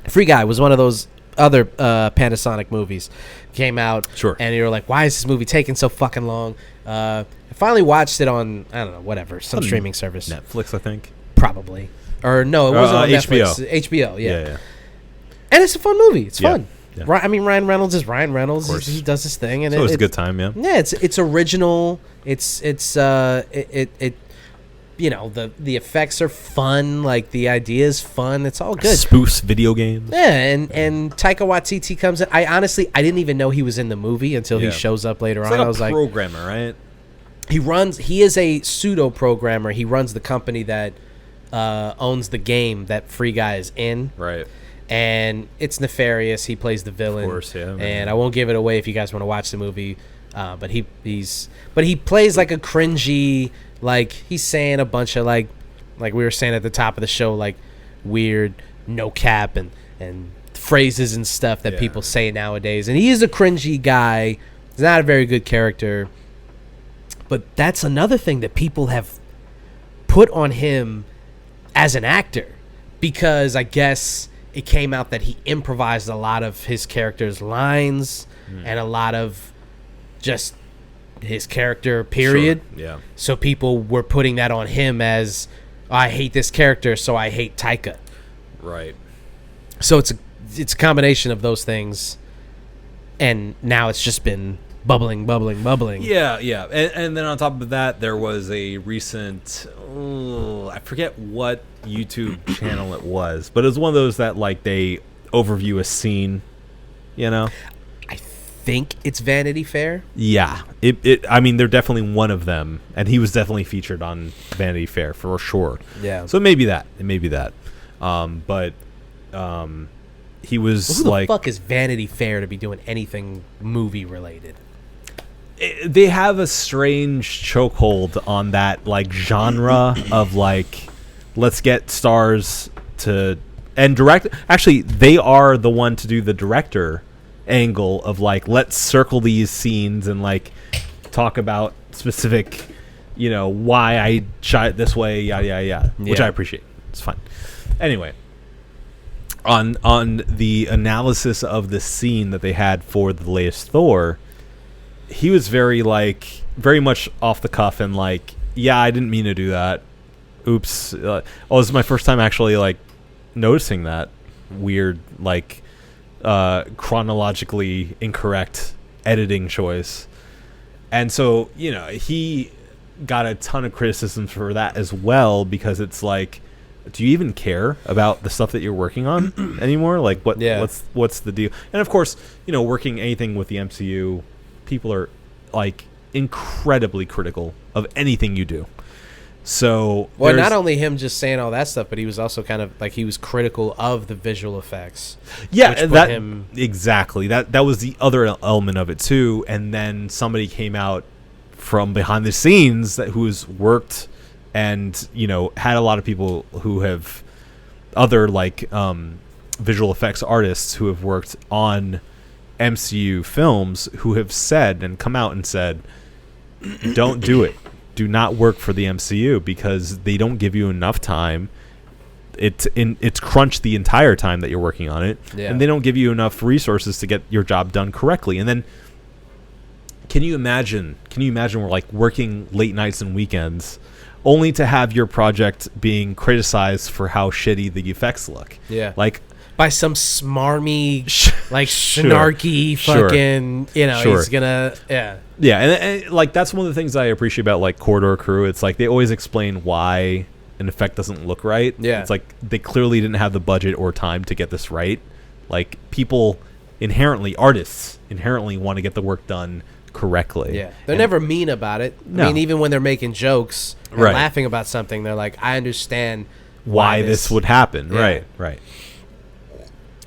Free Guy was one of those other Panasonic movies. Came out. Sure. And you're like, why is this movie taking so fucking long? I finally watched it on, I don't know, whatever, some streaming service. Netflix, I think. Probably. Or no, it wasn't on HBO. Netflix. HBO, yeah. Yeah. And it's a fun movie. It's fun. Yeah. I mean, Ryan Reynolds is Ryan Reynolds. He does his thing, and so it's a good time. Yeah. Yeah, it's original. It's the effects are fun. Like the idea is fun. It's all good. Spoofs video games. Yeah, and Taika Waititi comes in. I didn't even know he was in the movie until he shows up later on. Like I was like, programmer, right? He is a pseudo programmer. He runs the company that owns the game that Free Guy is in. Right. And it's nefarious. He plays the villain. Of course, yeah. And I won't give it away if you guys want to watch the movie. But he plays like a cringy, like he's saying a bunch of like we were saying at the top of the show, like weird no cap and phrases and stuff that people say nowadays. And he is a cringy guy. He's not a very good character. But that's another thing that people have put on him as an actor, because I guess it came out that he improvised a lot of his character's lines and a lot of just his character, period. Sure. Yeah. So people were putting that on him as, I hate this character, so I hate Taika. Right. So it's a combination of those things, and now it's just been bubbling. Yeah. And then on top of that, there was a recent, I forget what YouTube channel it was, but it was one of those that like they overview a scene, I think it's Vanity Fair. Yeah. I mean, they're definitely one of them, and he was definitely featured on Vanity Fair for sure. Yeah. So it may be that. But he was Who the like, fuck is Vanity Fair to be doing anything movie related? they have a strange chokehold on that like genre of like let's get stars to and direct. Actually, they are the one to do the director angle of like, let's circle these scenes and like talk about specific, why I shot it this way, yada, which I appreciate. It's fine. Anyway, on the analysis of the scene that they had for the latest Thor, he was very much off the cuff and like, yeah, I didn't mean to do that. Oops. This is my first time actually like noticing that weird chronologically incorrect editing choice. And so, he got a ton of criticism for that as well, because it's like, do you even care about the stuff that you're working on anymore? Like, what's the deal? And of course, working anything with the MCU, people are like incredibly critical of anything you do. So, not only him just saying all that stuff, but he was also kind of like, he was critical of the visual effects. Yeah, exactly. That was the other element of it too. And then somebody came out from behind the scenes who's worked and had a lot of people who have other visual effects artists who have worked on MCU films, who have said and come out and said, don't do it. Do not work for the MCU because they don't give you enough time. It's crunched the entire time that you're working on it, and they don't give you enough resources to get your job done correctly. And then, can you imagine we're like working late nights and weekends, only to have your project being criticized for how shitty the effects look? Yeah, like by some smarmy, snarky fucking, he's gonna, Yeah, and like that's one of the things I appreciate about like Corridor Crew. It's like they always explain why an effect doesn't look right. Yeah, it's like they clearly didn't have the budget or time to get this right. Like artists inherently want to get the work done correctly. Yeah, they're never mean about it. No. I mean, even when they're making jokes and laughing about something, they're like, I understand why this would happen. Yeah. Right.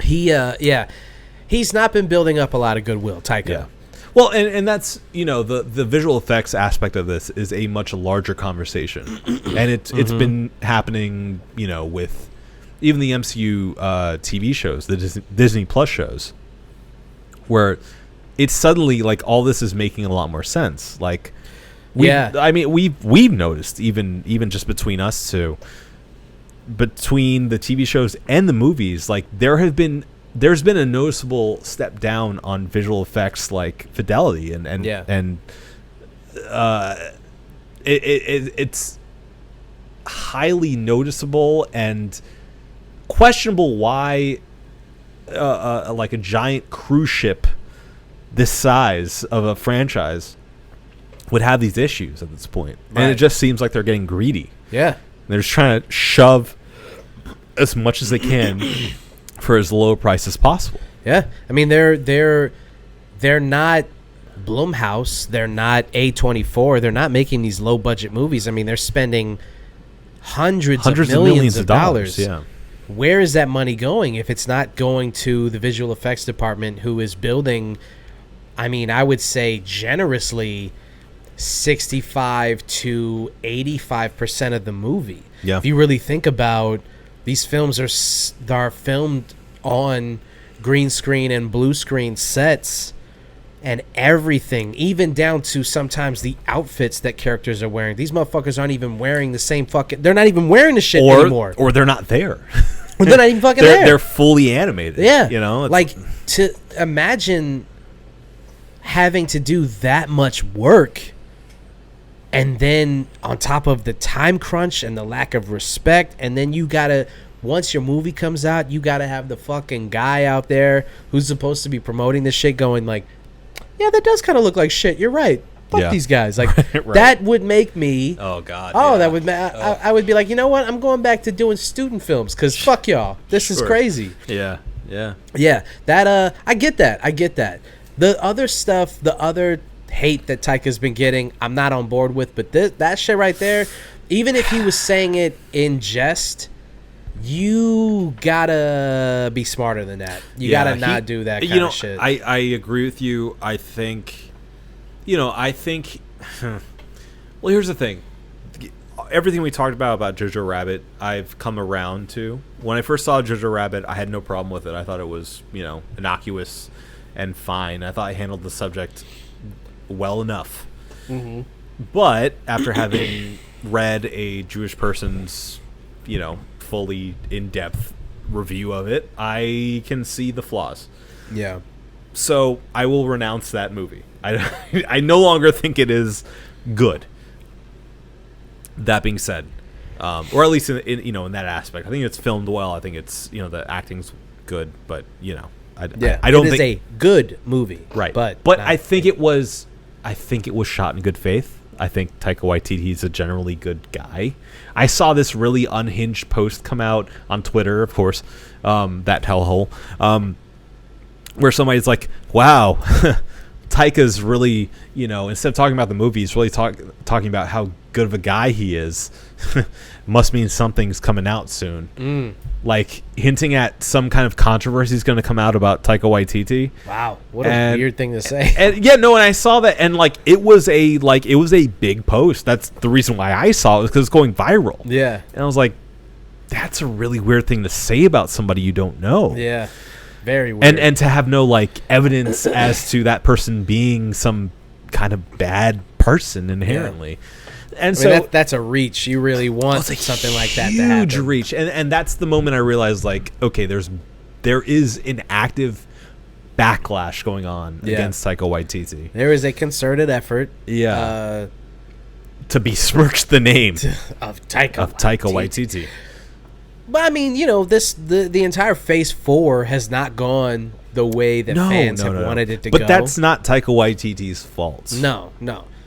He's not been building up a lot of goodwill, Taika. Yeah. Well, and that's, the visual effects aspect of this is a much larger conversation. And it's been happening, with even the MCU TV shows, the Disney Plus shows, where it's suddenly like all this is making a lot more sense. Like, we've noticed even just between us two, between the TV shows and the movies, like there's been a noticeable step down on visual effects like fidelity and it's highly noticeable and questionable why like a giant cruise ship this size of a franchise would have these issues at this point. Right. And it just seems like they're getting greedy. Yeah. They're just trying to shove as much as they can for as low a price as possible. Yeah, I mean they're not Blumhouse, they're not A24, they're not making these low budget movies. I mean they're spending hundreds of millions of dollars. Yeah, where is that money going if it's not going to the visual effects department, who is building? I mean, I would say generously 65 to 85% of the movie. Yeah, if you really think about. These films are filmed on green screen and blue screen sets and everything, even down to sometimes the outfits that characters are wearing. These motherfuckers aren't even wearing the same fucking... They're not even wearing the shit anymore. Or they're not there. Or they're not even fucking there. They're fully animated. Yeah. It's like, to imagine having to do that much work... And then on top of the time crunch and the lack of respect, and then you gotta, once your movie comes out, you gotta have the fucking guy out there who's supposed to be promoting this shit going like, yeah, that does kind of look like shit. You're right. Fuck these guys. Like, right. That would make me. Oh, God. Oh, yeah. That would. I would be like, you know what? I'm going back to doing student films because fuck y'all. This is crazy. Yeah. That, I get that. The other stuff, the other hate that Taika's been getting, I'm not on board with, but that shit right there, even if he was saying it in jest, you gotta be smarter than that. You gotta not do that kind of shit. I agree with you. I think well, here's the thing. everything we talked about Jojo Rabbit, I've come around to. When I first saw Jojo Rabbit, I had no problem with it. I thought it was, innocuous and fine. I thought I handled the subject well enough. Mm-hmm. But after having read a Jewish person's, fully in-depth review of it, I can see the flaws. Yeah. So I will renounce that movie. I no longer think it is good. That being said, or at least in that aspect, I think it's filmed well. I think it's the acting's good, but I don't think it is a good movie, right. But I think it was shot in good faith. I think Taika Waititi's a generally good guy. I saw this really unhinged post come out on Twitter, of course, that hellhole, where somebody's like, "Wow, Taika's really, instead of talking about the movie, he's really talking about how good of a guy he is. Must mean something's coming out soon." Like hinting at some kind of controversy is going to come out about Taika Waititi. Wow, what a weird thing to say. And I saw that, and it was a big post. That's the reason why I saw it, was because it's going viral. Yeah, and I was like, that's a really weird thing to say about somebody you don't know. Yeah, very weird. And to have no evidence as to that person being some kind of bad person inherently. Yeah. And so that's a reach. You really want something like that to happen. Huge reach, and that's the moment I realized, okay, there is an active backlash going on against Taika Waititi. There is a concerted effort, to besmirch the name of Taika Waititi. But I mean, the entire Phase 4 has not gone the way that fans have wanted it to go. But that's not Taika Waititi's fault. No.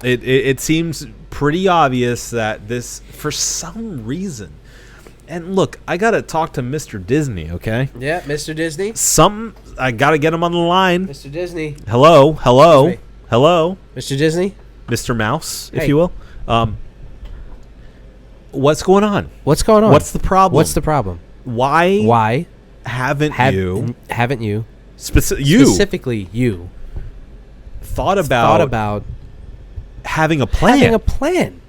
It seems pretty obvious that this, for some reason, and look, I gotta talk to Mr. Disney, okay? Yeah, Mr. Disney. I gotta get him on the line. Mr. Disney. Hello, Mr. Disney, Mr. Mouse, if you will. What's going on? What's going on? What's the problem? Why haven't you specifically you thought about having a plan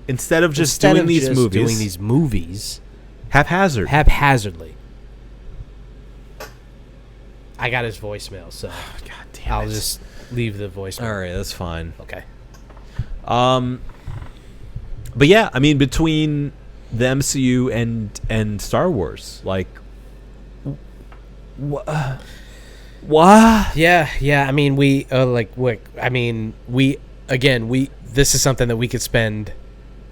instead of just doing these movies haphazardly? I got his voicemail, so God damn I'll just leave the voicemail. All right, that's fine. Okay. But yeah, I mean, between the MCU and Star Wars, what? Yeah. I mean, this is something that we could spend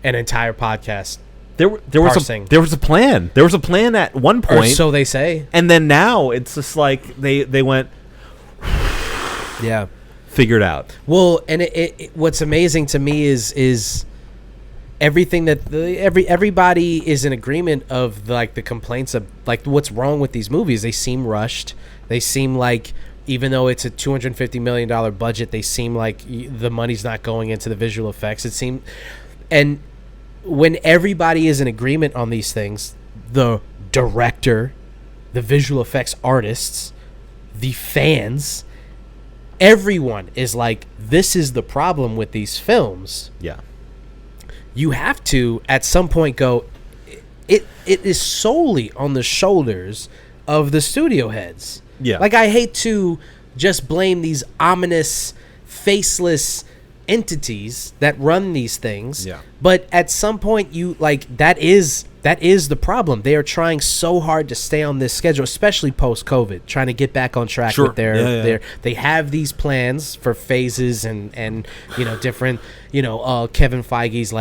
an entire podcast. There was a plan. There was a plan at one point, or so they say, and then now it's just like they went, figured out. Well, and what's amazing to me is everything that everybody is in agreement of, the complaints of what's wrong with these movies. They seem rushed. They seem like, even though it's a $250 million budget, they seem like the money's not going into the visual effects. And when everybody is in agreement on these things, the director, the visual effects artists, the fans, everyone is like, this is the problem with these films. Yeah. You have to, at some point, go, it is solely on the shoulders of the studio heads. Yeah. I hate to just blame these ominous, faceless entities that run these things. Yeah. But at some point, that is the problem. They are trying so hard to stay on this schedule, especially post-COVID, trying to get back on track with their they have these plans for phases and different, Kevin Feige's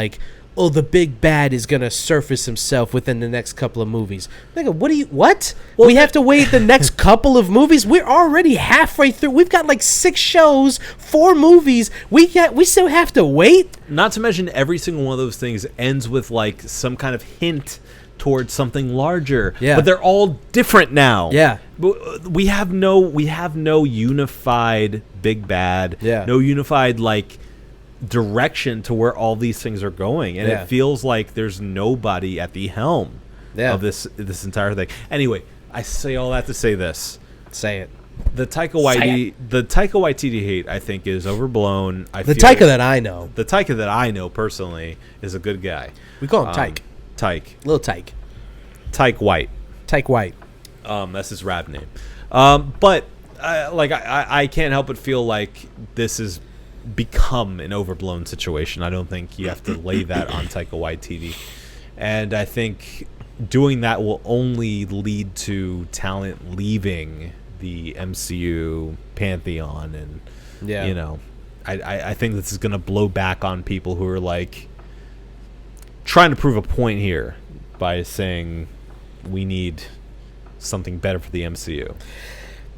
the big bad is going to surface himself within the next couple of movies. What? Well, we have to wait the next couple of movies? We're already halfway through. We've got 6 shows, 4 movies. We still have to wait? Not to mention every single one of those things ends with some kind of hint towards something larger. Yeah. But they're all different now. Yeah. We have no unified big bad. Yeah. No unified direction to where all these things are going, and it feels like there's nobody at the helm of this entire thing. Anyway, I say all that to say this. Say it. The Taika Waititi hate, I think, is overblown. The Taika that I know. The Taika that I know personally is a good guy. We call him Tyke. Tyke. Little Tyke. Tyke White. Tyke White. That's his rap name. But I can't help but feel like this has become an overblown situation. I don't think you have to lay that on Taika Waititi. And I think doing that will only lead to talent leaving the MCU pantheon, and you know, I think this is going to blow back on people who are like trying to prove a point here by saying we need something better for the MCU.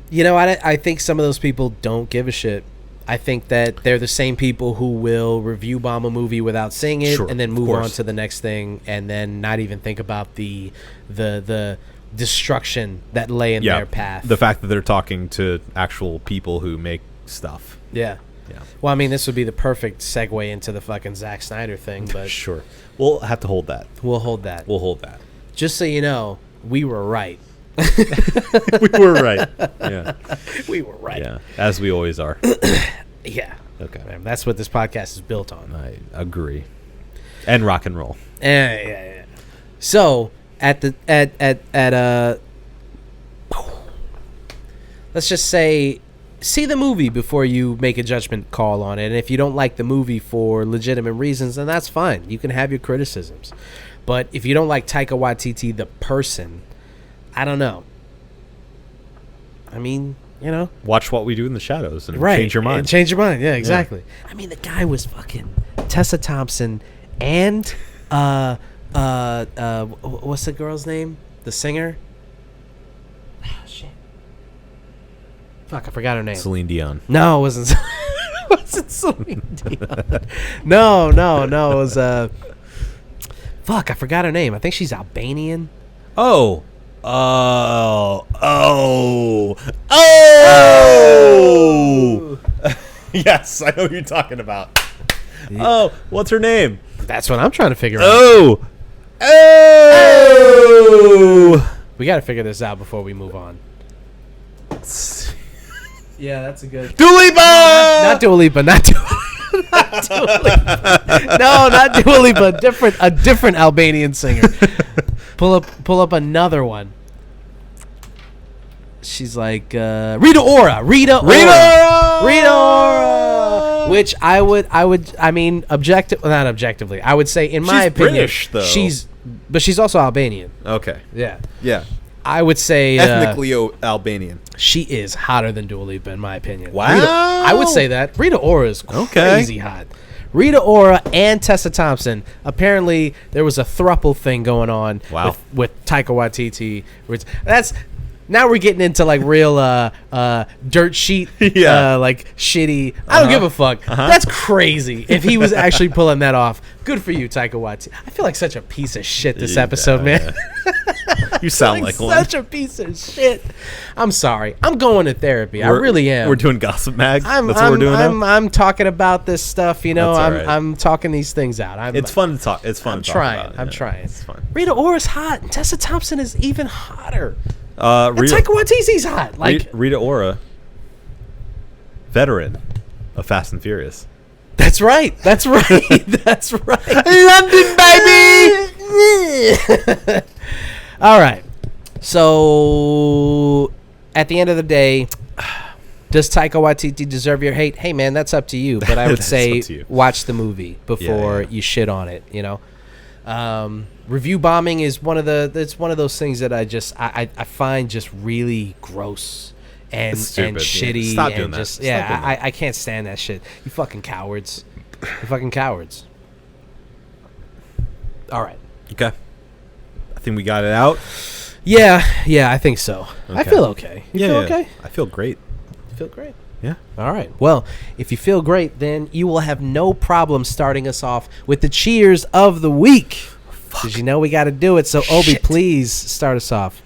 You know, I think some of those people don't give a shit. I think that they're the same people who will review bomb a movie without seeing it, and then move on to the next thing, and then not even think about the destruction that lay in their path. The fact that they're talking to actual people who make stuff. Yeah. Well, I mean, this would be the perfect segue into the fucking Zack Snyder thing, but sure, we'll have to hold that. We'll hold that. Just so you know, we were right. We were right. Yeah. We were right. Yeah. As we always are. Yeah. Okay. Man, that's what this podcast is built on. I agree. And rock and roll. Yeah. So at let's just say, see the movie before you make a judgment call on it. And if you don't like the movie for legitimate reasons, then that's fine. You can have your criticisms. But if you don't like Taika Waititi, the person, I don't know. I mean, you know, watch What We Do in the Shadows and change your mind. And change your mind. Yeah, exactly. Yeah. I mean, the guy was fucking Tessa Thompson and what's the girl's name? The singer? Ah, shit. Fuck, I forgot her name. Celine Dion. No, it wasn't. It wasn't Celine Dion. No. It was fuck, I forgot her name. I think she's Albanian. Oh. Yes, I know what you're talking about. Oh, what's her name? That's what I'm trying to figure out. Oh. We got to figure this out before we move on. Yeah, that's a good. Dua Lipa! Not Dua Lipa. Not Dua Lipa. No, not Dua Lipa. A different Albanian singer. Pull up another one. She's like Rita Ora. Which I mean, not objectively. I would say, in my opinion, British, though. She's also Albanian. Okay. Yeah. I would say ethnically Albanian. She is hotter than Dua Lipa, in my opinion. Wow. I would say that. Rita Ora is crazy hot. Rita Ora and Tessa Thompson. Apparently, there was a throuple thing going on with Taika Waititi. Now we're getting into like real dirt sheet, like shitty. I don't give a fuck. That's crazy. If he was actually pulling that off, good for you, Taika Waititi. I feel like such a piece of shit this episode, man. You sound like one. Such a piece of shit. I'm sorry. I'm going to therapy. I really am. We're doing Gossip Mag. That's what we're doing now? I'm talking about this stuff. You know, I'm talking these things out. It's fun to talk. It's fun. I'm trying. It's fun. Rita Ora's hot, and Tessa Thompson is even hotter. Taika Waititi's hot. Like Rita Ora, veteran of Fast and Furious. That's right. That's right. London, baby. All right. So, at the end of the day, does Taika Waititi deserve your hate? Hey, man, that's up to you. But I would say watch the movie before you shit on it. You know, review bombing is one of those things that I find just really gross and shitty. Stop doing and that. Just I can't stand that shit. You fucking cowards. All right. Okay. I think we got it out. Yeah, I think so. Okay. I feel okay. You feel okay? I feel great. You feel great? Yeah. All right. Well, if you feel great, then you will have no problem starting us off with the cheers of the week. Because you know we got to do it. So, Obi, please start us off.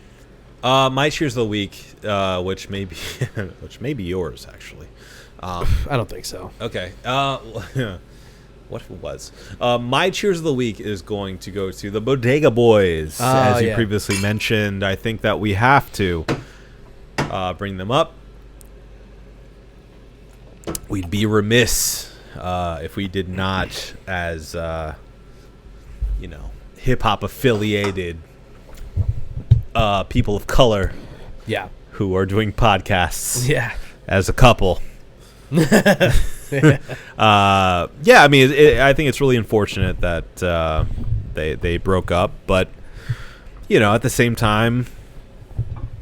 My cheers of the week, which may be yours, actually. I don't think so. Okay. What if it was? My cheers of the week is going to go to the Bodega Boys. As you previously mentioned, I think that we have to bring them up. we'd be remiss if we did not, as hip hop affiliated people of color, Yeah. who are doing podcasts, Yeah. as a couple. I mean, I think it's really unfortunate that they broke up, but at the same time,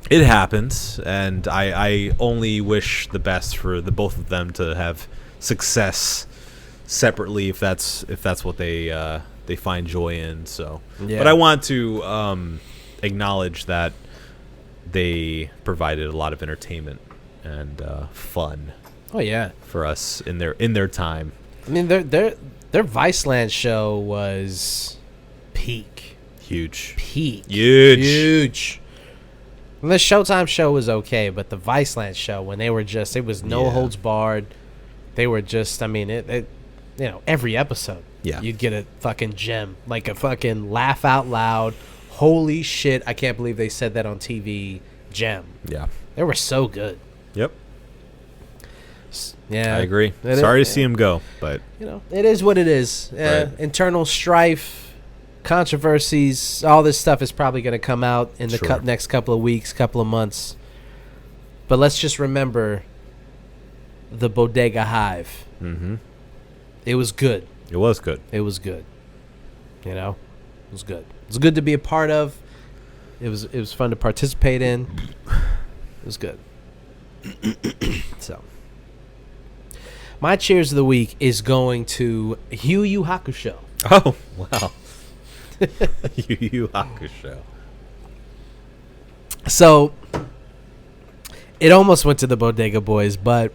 it happens, and I only wish the best for the both of them to have success separately, if that's what they find joy in. So, Yeah. but I want to acknowledge that they provided a lot of entertainment and fun. Oh yeah. For us in their time. I mean, their Viceland show was peak. Huge. Huge. And the Showtime show was okay, but the Viceland show, when they were just, it was no holds barred. They were just, I mean, every episode, you'd get a fucking gem, like a fucking laugh out loud. Holy shit! I can't believe they said that on TV. Gem. Yeah. They were so good. Yep. Yeah, I agree. Sorry to see him go, but it is what it is. Right. Internal strife, controversies, all this stuff is probably going to come out in the next couple of weeks, couple of months. But let's just remember the Bodega Hive. Mm-hmm. It was good. It was good. It was good. It was good. It was good to be a part of. It was fun to participate in. It was good. So, my cheers of the week is going to Yu Yu Hakusho. Oh, wow. Yu Yu Hakusho. So, it almost went to the Bodega Boys, but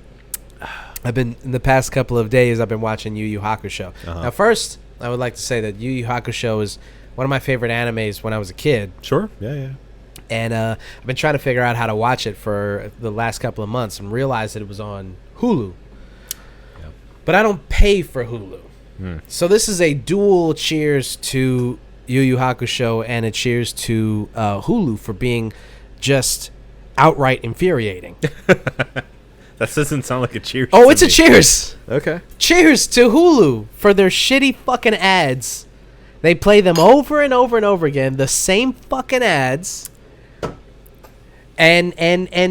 in the past couple of days, I've been watching Yu Yu Hakusho. Uh-huh. Now, first, I would like to say that Yu Yu Hakusho is one of my favorite animes when I was a kid. Sure. Yeah. And I've been trying to figure out how to watch it for the last couple of months and realized that it was on Hulu. Yep. But I don't pay for Hulu. So this is a dual cheers to Yu Yu Hakusho and a cheers to Hulu for being just outright infuriating. That doesn't sound like a cheers. Oh, to it's me. a cheers. Okay. Cheers to Hulu for their shitty fucking ads. They play them over and over and over again, the same fucking ads. And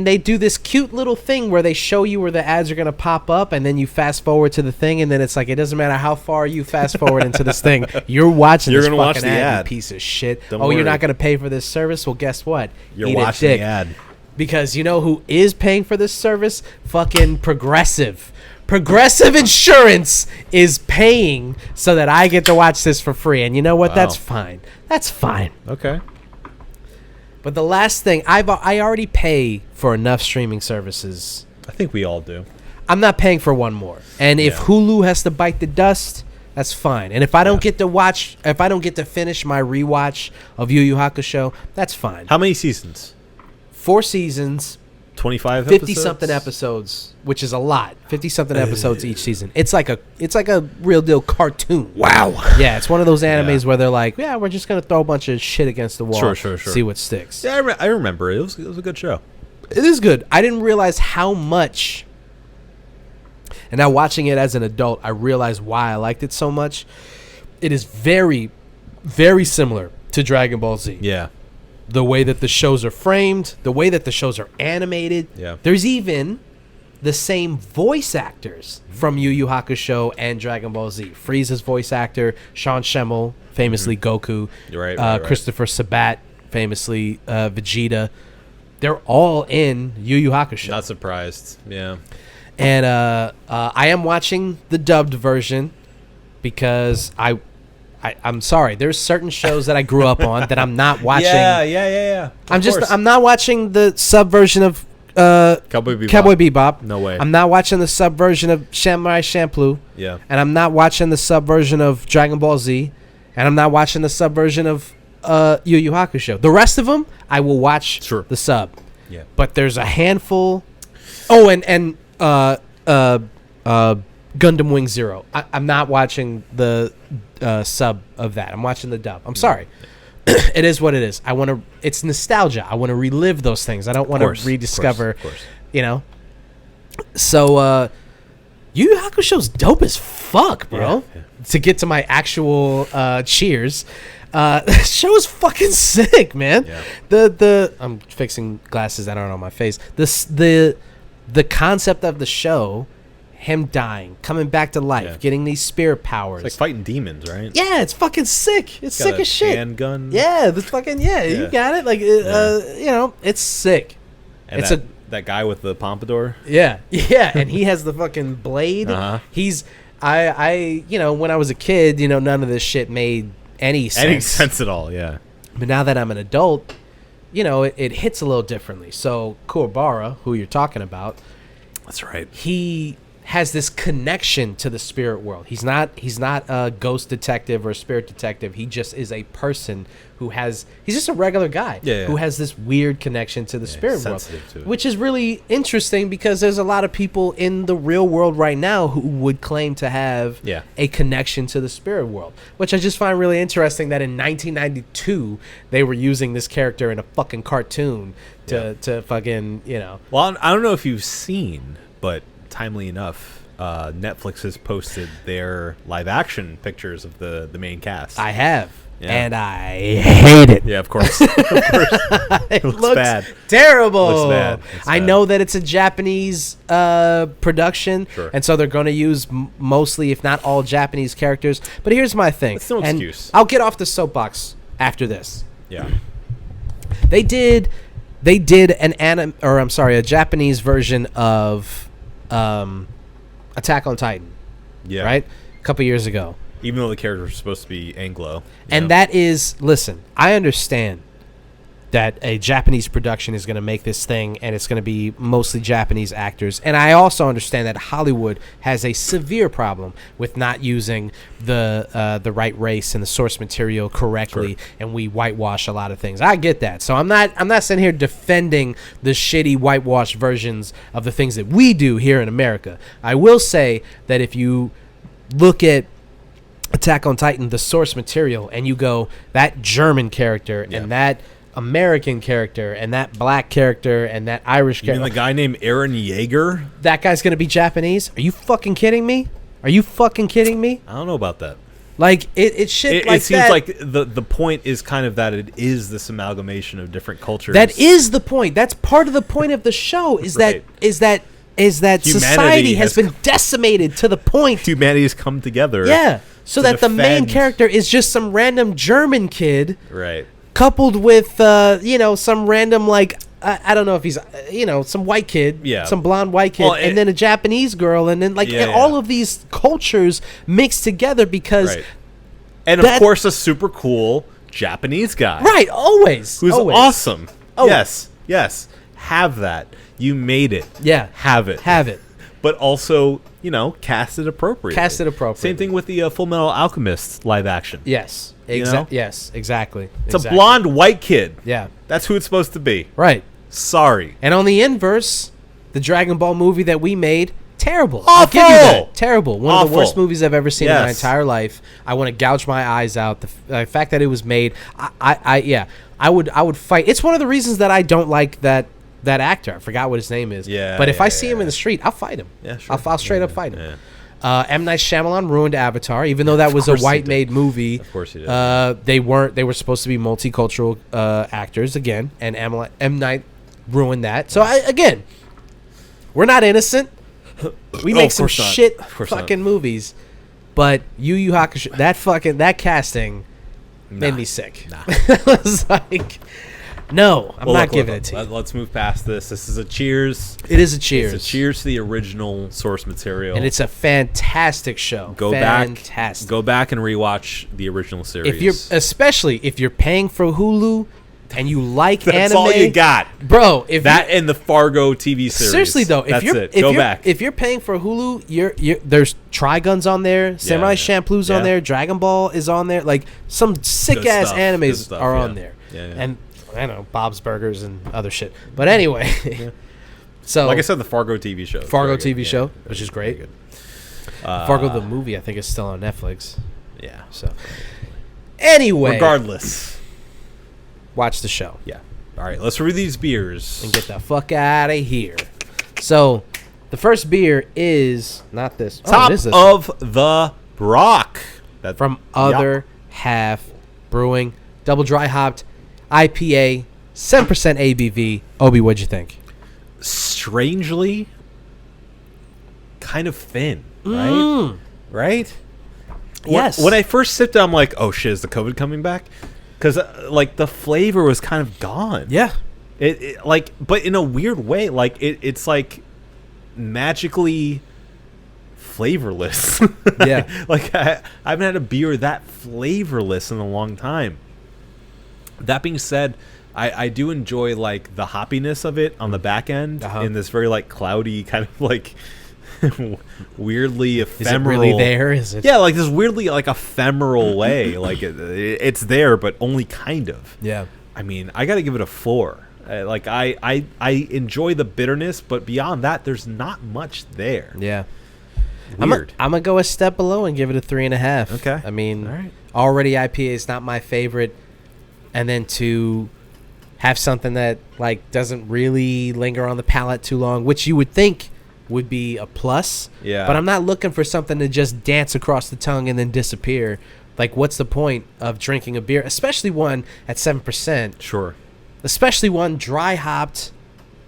they do this cute little thing where they show you where the ads are going to pop up, and then you fast forward to the thing, and then it's like, it doesn't matter how far you fast forward into this thing. You're watching this fucking watch the ad, ad. you piece of shit. Don't You're worry. not going to pay for this service? Well, guess what? You're Eat watching a dick. the ad. Because you know who is paying for this service? Fucking Progressive. Progressive Insurance is paying so that I get to watch this for free. And you know what? Wow. That's fine. That's fine. Okay. But the last thing, I already pay for enough streaming services. I think we all do. I'm not paying for one more. And if Yeah. Hulu has to bite the dust, that's fine. And if I don't get to finish my rewatch of Yu Yu Hakusho, that's fine. How many seasons? 4 seasons, 25 50-something episodes, which is a lot. 50-something episodes each season. It's like a real deal cartoon. Wow. Yeah, it's one of those animes Yeah. where they're like, yeah, we're just gonna throw a bunch of shit against the wall, Sure. see what sticks. Yeah, I remember it. It was a good show. It is good. I didn't realize how much. And now watching it as an adult, I realized why I liked it so much. It is very, very similar to Dragon Ball Z. Yeah. The way that the shows are framed, the way that the shows are animated. Yeah. There's even the same voice actors from Yu Yu Hakusho and Dragon Ball Z. Frieza's voice actor, Sean Schemmel, famously Goku. Right. Christopher Sabat, famously Vegeta. They're all in Yu Yu Hakusho. Not surprised. Yeah. And I am watching the dubbed version because I'm sorry. There's certain shows that I grew up on that I'm not watching. Yeah. I'm not watching the sub version of Cowboy Bebop. Cowboy Bebop. No way. I'm not watching the sub version of Samurai Champloo. Yeah. And I'm not watching the sub version of Dragon Ball Z. And I'm not watching the sub version of Yu Yu Hakusho. The rest of them, I will watch the sub. Yeah. But there's a handful. Oh, and Gundam Wing Zero. I'm not watching the sub of that. I'm watching the dub. I'm sorry. It is what it is. It's nostalgia. I want to relive those things. I don't want to rediscover. Of course. You know. So Yu Yu Hakusho's dope as fuck, bro. Yeah. To get to my actual cheers, the show is fucking sick, man. Yeah. The I'm fixing glasses that aren't on my face. The concept of the show, him dying, coming back to life, getting these spirit powers, It's like fighting demons, right? yeah, it's fucking sick. It's Got sick a as shit. handgun. Yeah, the fucking you got it. Like you know, it's sick. And It's that guy with the pompadour. Yeah, and he has the fucking blade. He's I you know, when I was a kid, you know, none of this shit made any sense. Any sense at all? Yeah. But now that I'm an adult, you know, it hits a little differently. So Kuwabara, who you're talking about, That's right. he has this connection to the spirit world. He's not a ghost detective or a spirit detective. He just is a person he's just a regular guy who has this weird connection to the spirit world, to it. which is really interesting because there's a lot of people in the real world right now who would claim to have a connection to the spirit world, which I just find really interesting that in 1992 they were using this character in a fucking cartoon to fucking, you know. Well, I don't know if you've seen, but timely enough, Netflix has posted their live action pictures of the main cast. I have. And I hate it. Yeah, of course. It looks bad. Terrible. Looks bad. I know that it's a Japanese production, Sure. and so they're going to use mostly, if not all, Japanese characters. But here's my thing. It's no and excuse. I'll get off the soapbox after this. Yeah. They did a Japanese version of Attack on Titan. Yeah. Right? A couple years ago. Even though the characters are supposed to be Anglo. And that is, listen, I understand that a Japanese production is going to make this thing and it's going to be mostly Japanese actors. And I also understand that Hollywood has a severe problem with not using the right race and the source material correctly, and we whitewash a lot of things. I get that. So I'm not sitting here defending the shitty whitewashed versions of the things that we do here in America. I will say that if you look at Attack on Titan, the source material, and you go, that German character and that American character and that black character and that Irish You character. mean the guy named Aaron Yeager? That guy's going to be Japanese? Are you fucking kidding me? Are you fucking kidding me? I don't know about that. Like, it shit like it seems that. like the point is kind of that it is this amalgamation of different cultures. That is the point. That's part of the point of the show is that Humanity society has been decimated to the point. Humanity has come together. Yeah. So to that the main defend- character is just some random German kid. Right. Coupled with, some random, like, I don't know if he's, some white kid, some blonde white kid, and then a Japanese girl, and then, all of these cultures mixed together because... Right. And, of course, a super cool Japanese guy. Right, always. Who's always. awesome. Always. Yes. Have that. You made it. Yeah. Have it. Have it. But also, cast it appropriately. Cast it appropriately. Same thing with the Full Metal Alchemist live action. Yes. Yes, exactly. It's a blonde white kid. Yeah. That's who it's supposed to be. Right. Sorry. And on the inverse, the Dragon Ball movie that we made, terrible. Awful. I'll give you that. Terrible. One of the Awful. worst movies I've ever seen in my Yes. entire life. I want to gouge my eyes out. The fact that it was made, I would fight. It's one of the reasons that I don't like that actor. I forgot what his name is. Yeah. But if I see him in the street, I'll fight him. Yeah, sure. I'll straight up fight him. Yeah. M. Night Shyamalan ruined Avatar, even though that was a course he white-made movie. Of course he did. They weren't. They were supposed to be multicultural actors again, and M. Night ruined that. So again, we're not innocent. We make of some course not. shit Of course fucking movies, but Yu Yu Hakusho, that casting made me sick. I was like, no, I'm not giving it to you. Let's move past this. This is a cheers. It is a cheers. It's a cheers to the original source material. And it's a fantastic show. Go fantastic. back and rewatch the original series. Especially if you're paying for Hulu and you like That's anime. all you got, bro. If that and the Fargo TV series. Seriously though, That's it. Go back. If you're paying for Hulu, there's Trigun's on there, Samurai Champloo's on there, Dragon Ball is on there, like some sick ass animes are on there, and I don't know, Bob's Burgers and other shit. But anyway, so like I said, the Fargo TV show. Fargo TV show, which is great. Good. Fargo the movie, I think, is still on Netflix. Yeah. So anyway, regardless, watch the show. Yeah. All right, let's review these beers and get the fuck out of here. So, The first beer is not this. Top it is this of the Broc. one. From Other Half Brewing, double dry hopped IPA, 7% ABV. Obi, what'd you think? Strangely, kind of thin, right? Right? Yes. When I first sipped it, I'm like, oh shit, is the COVID coming back? Because like the flavor was kind of gone. Yeah. It like, but in a weird way, like it's like magically flavorless. Yeah. Like I haven't had a beer that flavorless in a long time. That being said, I do enjoy like the hoppiness of it on the back end in this very like cloudy kind of like weirdly ephemeral. Is it really there? Is it? Yeah, like this weirdly like ephemeral way. Like it's there, but only kind of. Yeah. I mean, I got to give it a 4. Like I enjoy the bitterness, but beyond that, there's not much there. Yeah. Weird. I'm gonna go a step below and give it a 3.5. Okay. I mean, All right. already IPA is not my favorite, and then to have something that like doesn't really linger on the palate too long, which you would think would be a plus. Yeah. But I'm not looking for something to just dance across the tongue and then disappear. Like, what's the point of drinking a beer, especially one at 7%? Sure. Especially one dry hopped,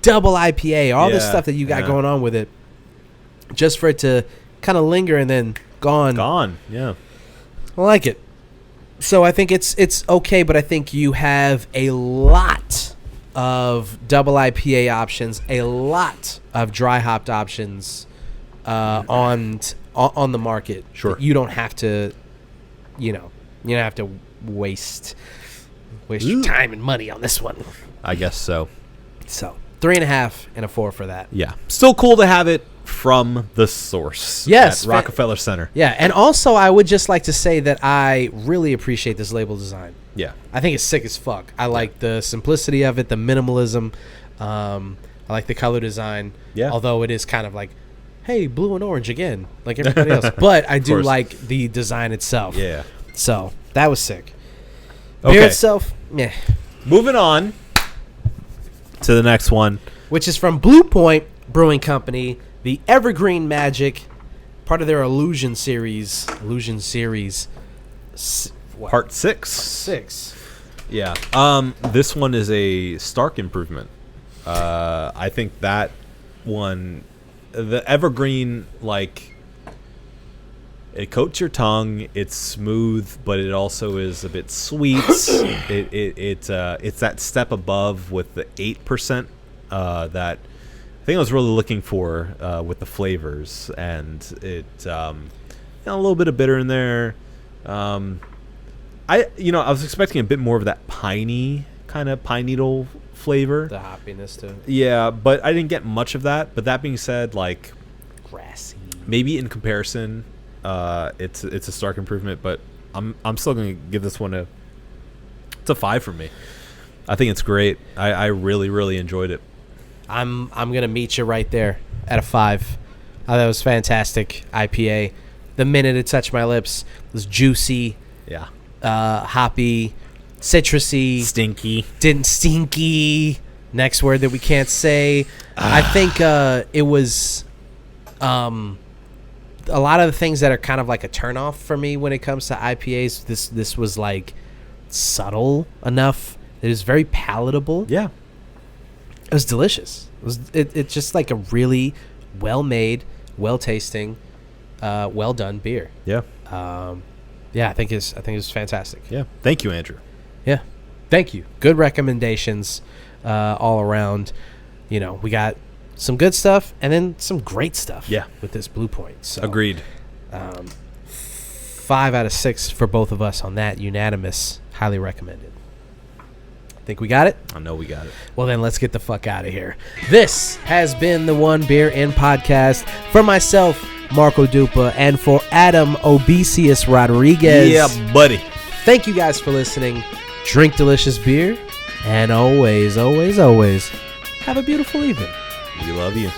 double IPA, all this Yeah, stuff that you got yeah. going on with it, just for it to kind of linger and then gone. Gone. Yeah. I like it. So I think it's okay, but I think you have a lot of double IPA options, a lot of dry hopped options on the market. Sure. You don't have to, you don't have to waste your time and money on this one. I guess so. So 3.5 and a 4 for that. Yeah. Still cool to have it from the source. Yes, At Rockefeller Center. Yeah, and also I would just like to say that I really appreciate this label design. Yeah. I think it's sick as fuck. I like the simplicity of it, the minimalism. I like the color design. Yeah. Although it is kind of like, hey, blue and orange again, like everybody else. But I do course. like the design itself. Yeah. So that was sick. Okay. Beer itself, yeah. Moving on to the next one. Which is from Blue Point Brewing Company, the Evergreen Magic, part of their Illusion series. Part 6. 6. Yeah. This one is a stark improvement. I think that one, the Evergreen, like, it coats your tongue. It's smooth, but it also is a bit sweet. It's that step above with the 8% that I think I was really looking for with the flavors, and it a little bit of bitter in there. I was expecting a bit more of that piney kind of pine needle flavor. The hoppiness too. Yeah, but I didn't get much of that. But that being said, like, Grassy. maybe in comparison, it's a stark improvement. But I'm still going to give this one a 5 for me. I think it's great. I really, really enjoyed it. I'm gonna meet you right there at a 5. That was fantastic IPA. The minute it touched my lips, it was juicy, Yeah. hoppy, citrusy, stinky. Next word that we can't say. I think it was a lot of the things that are kind of like a turnoff for me when it comes to IPAs. This was like subtle enough that it was very palatable. Yeah. It was delicious. It's just like a really well-made, well-tasting, well-done beer. Yeah. Yeah, I think it's fantastic. Yeah. Thank you, Andrew. Yeah, thank you. Good recommendations all around. We got some good stuff and then some great stuff. Yeah. With this Blue Point. So, Agreed. 5 out of 6 for both of us on that. Unanimous. Highly recommended. Think we got it? I know we got it. Well, then let's get the fuck out of here. This has been the One Beer In podcast. For myself, Marco Dupa, and for Adam Obesius Rodriguez. Yeah, buddy. Thank you guys for listening. Drink delicious beer. And always, always, always have a beautiful evening. We love you.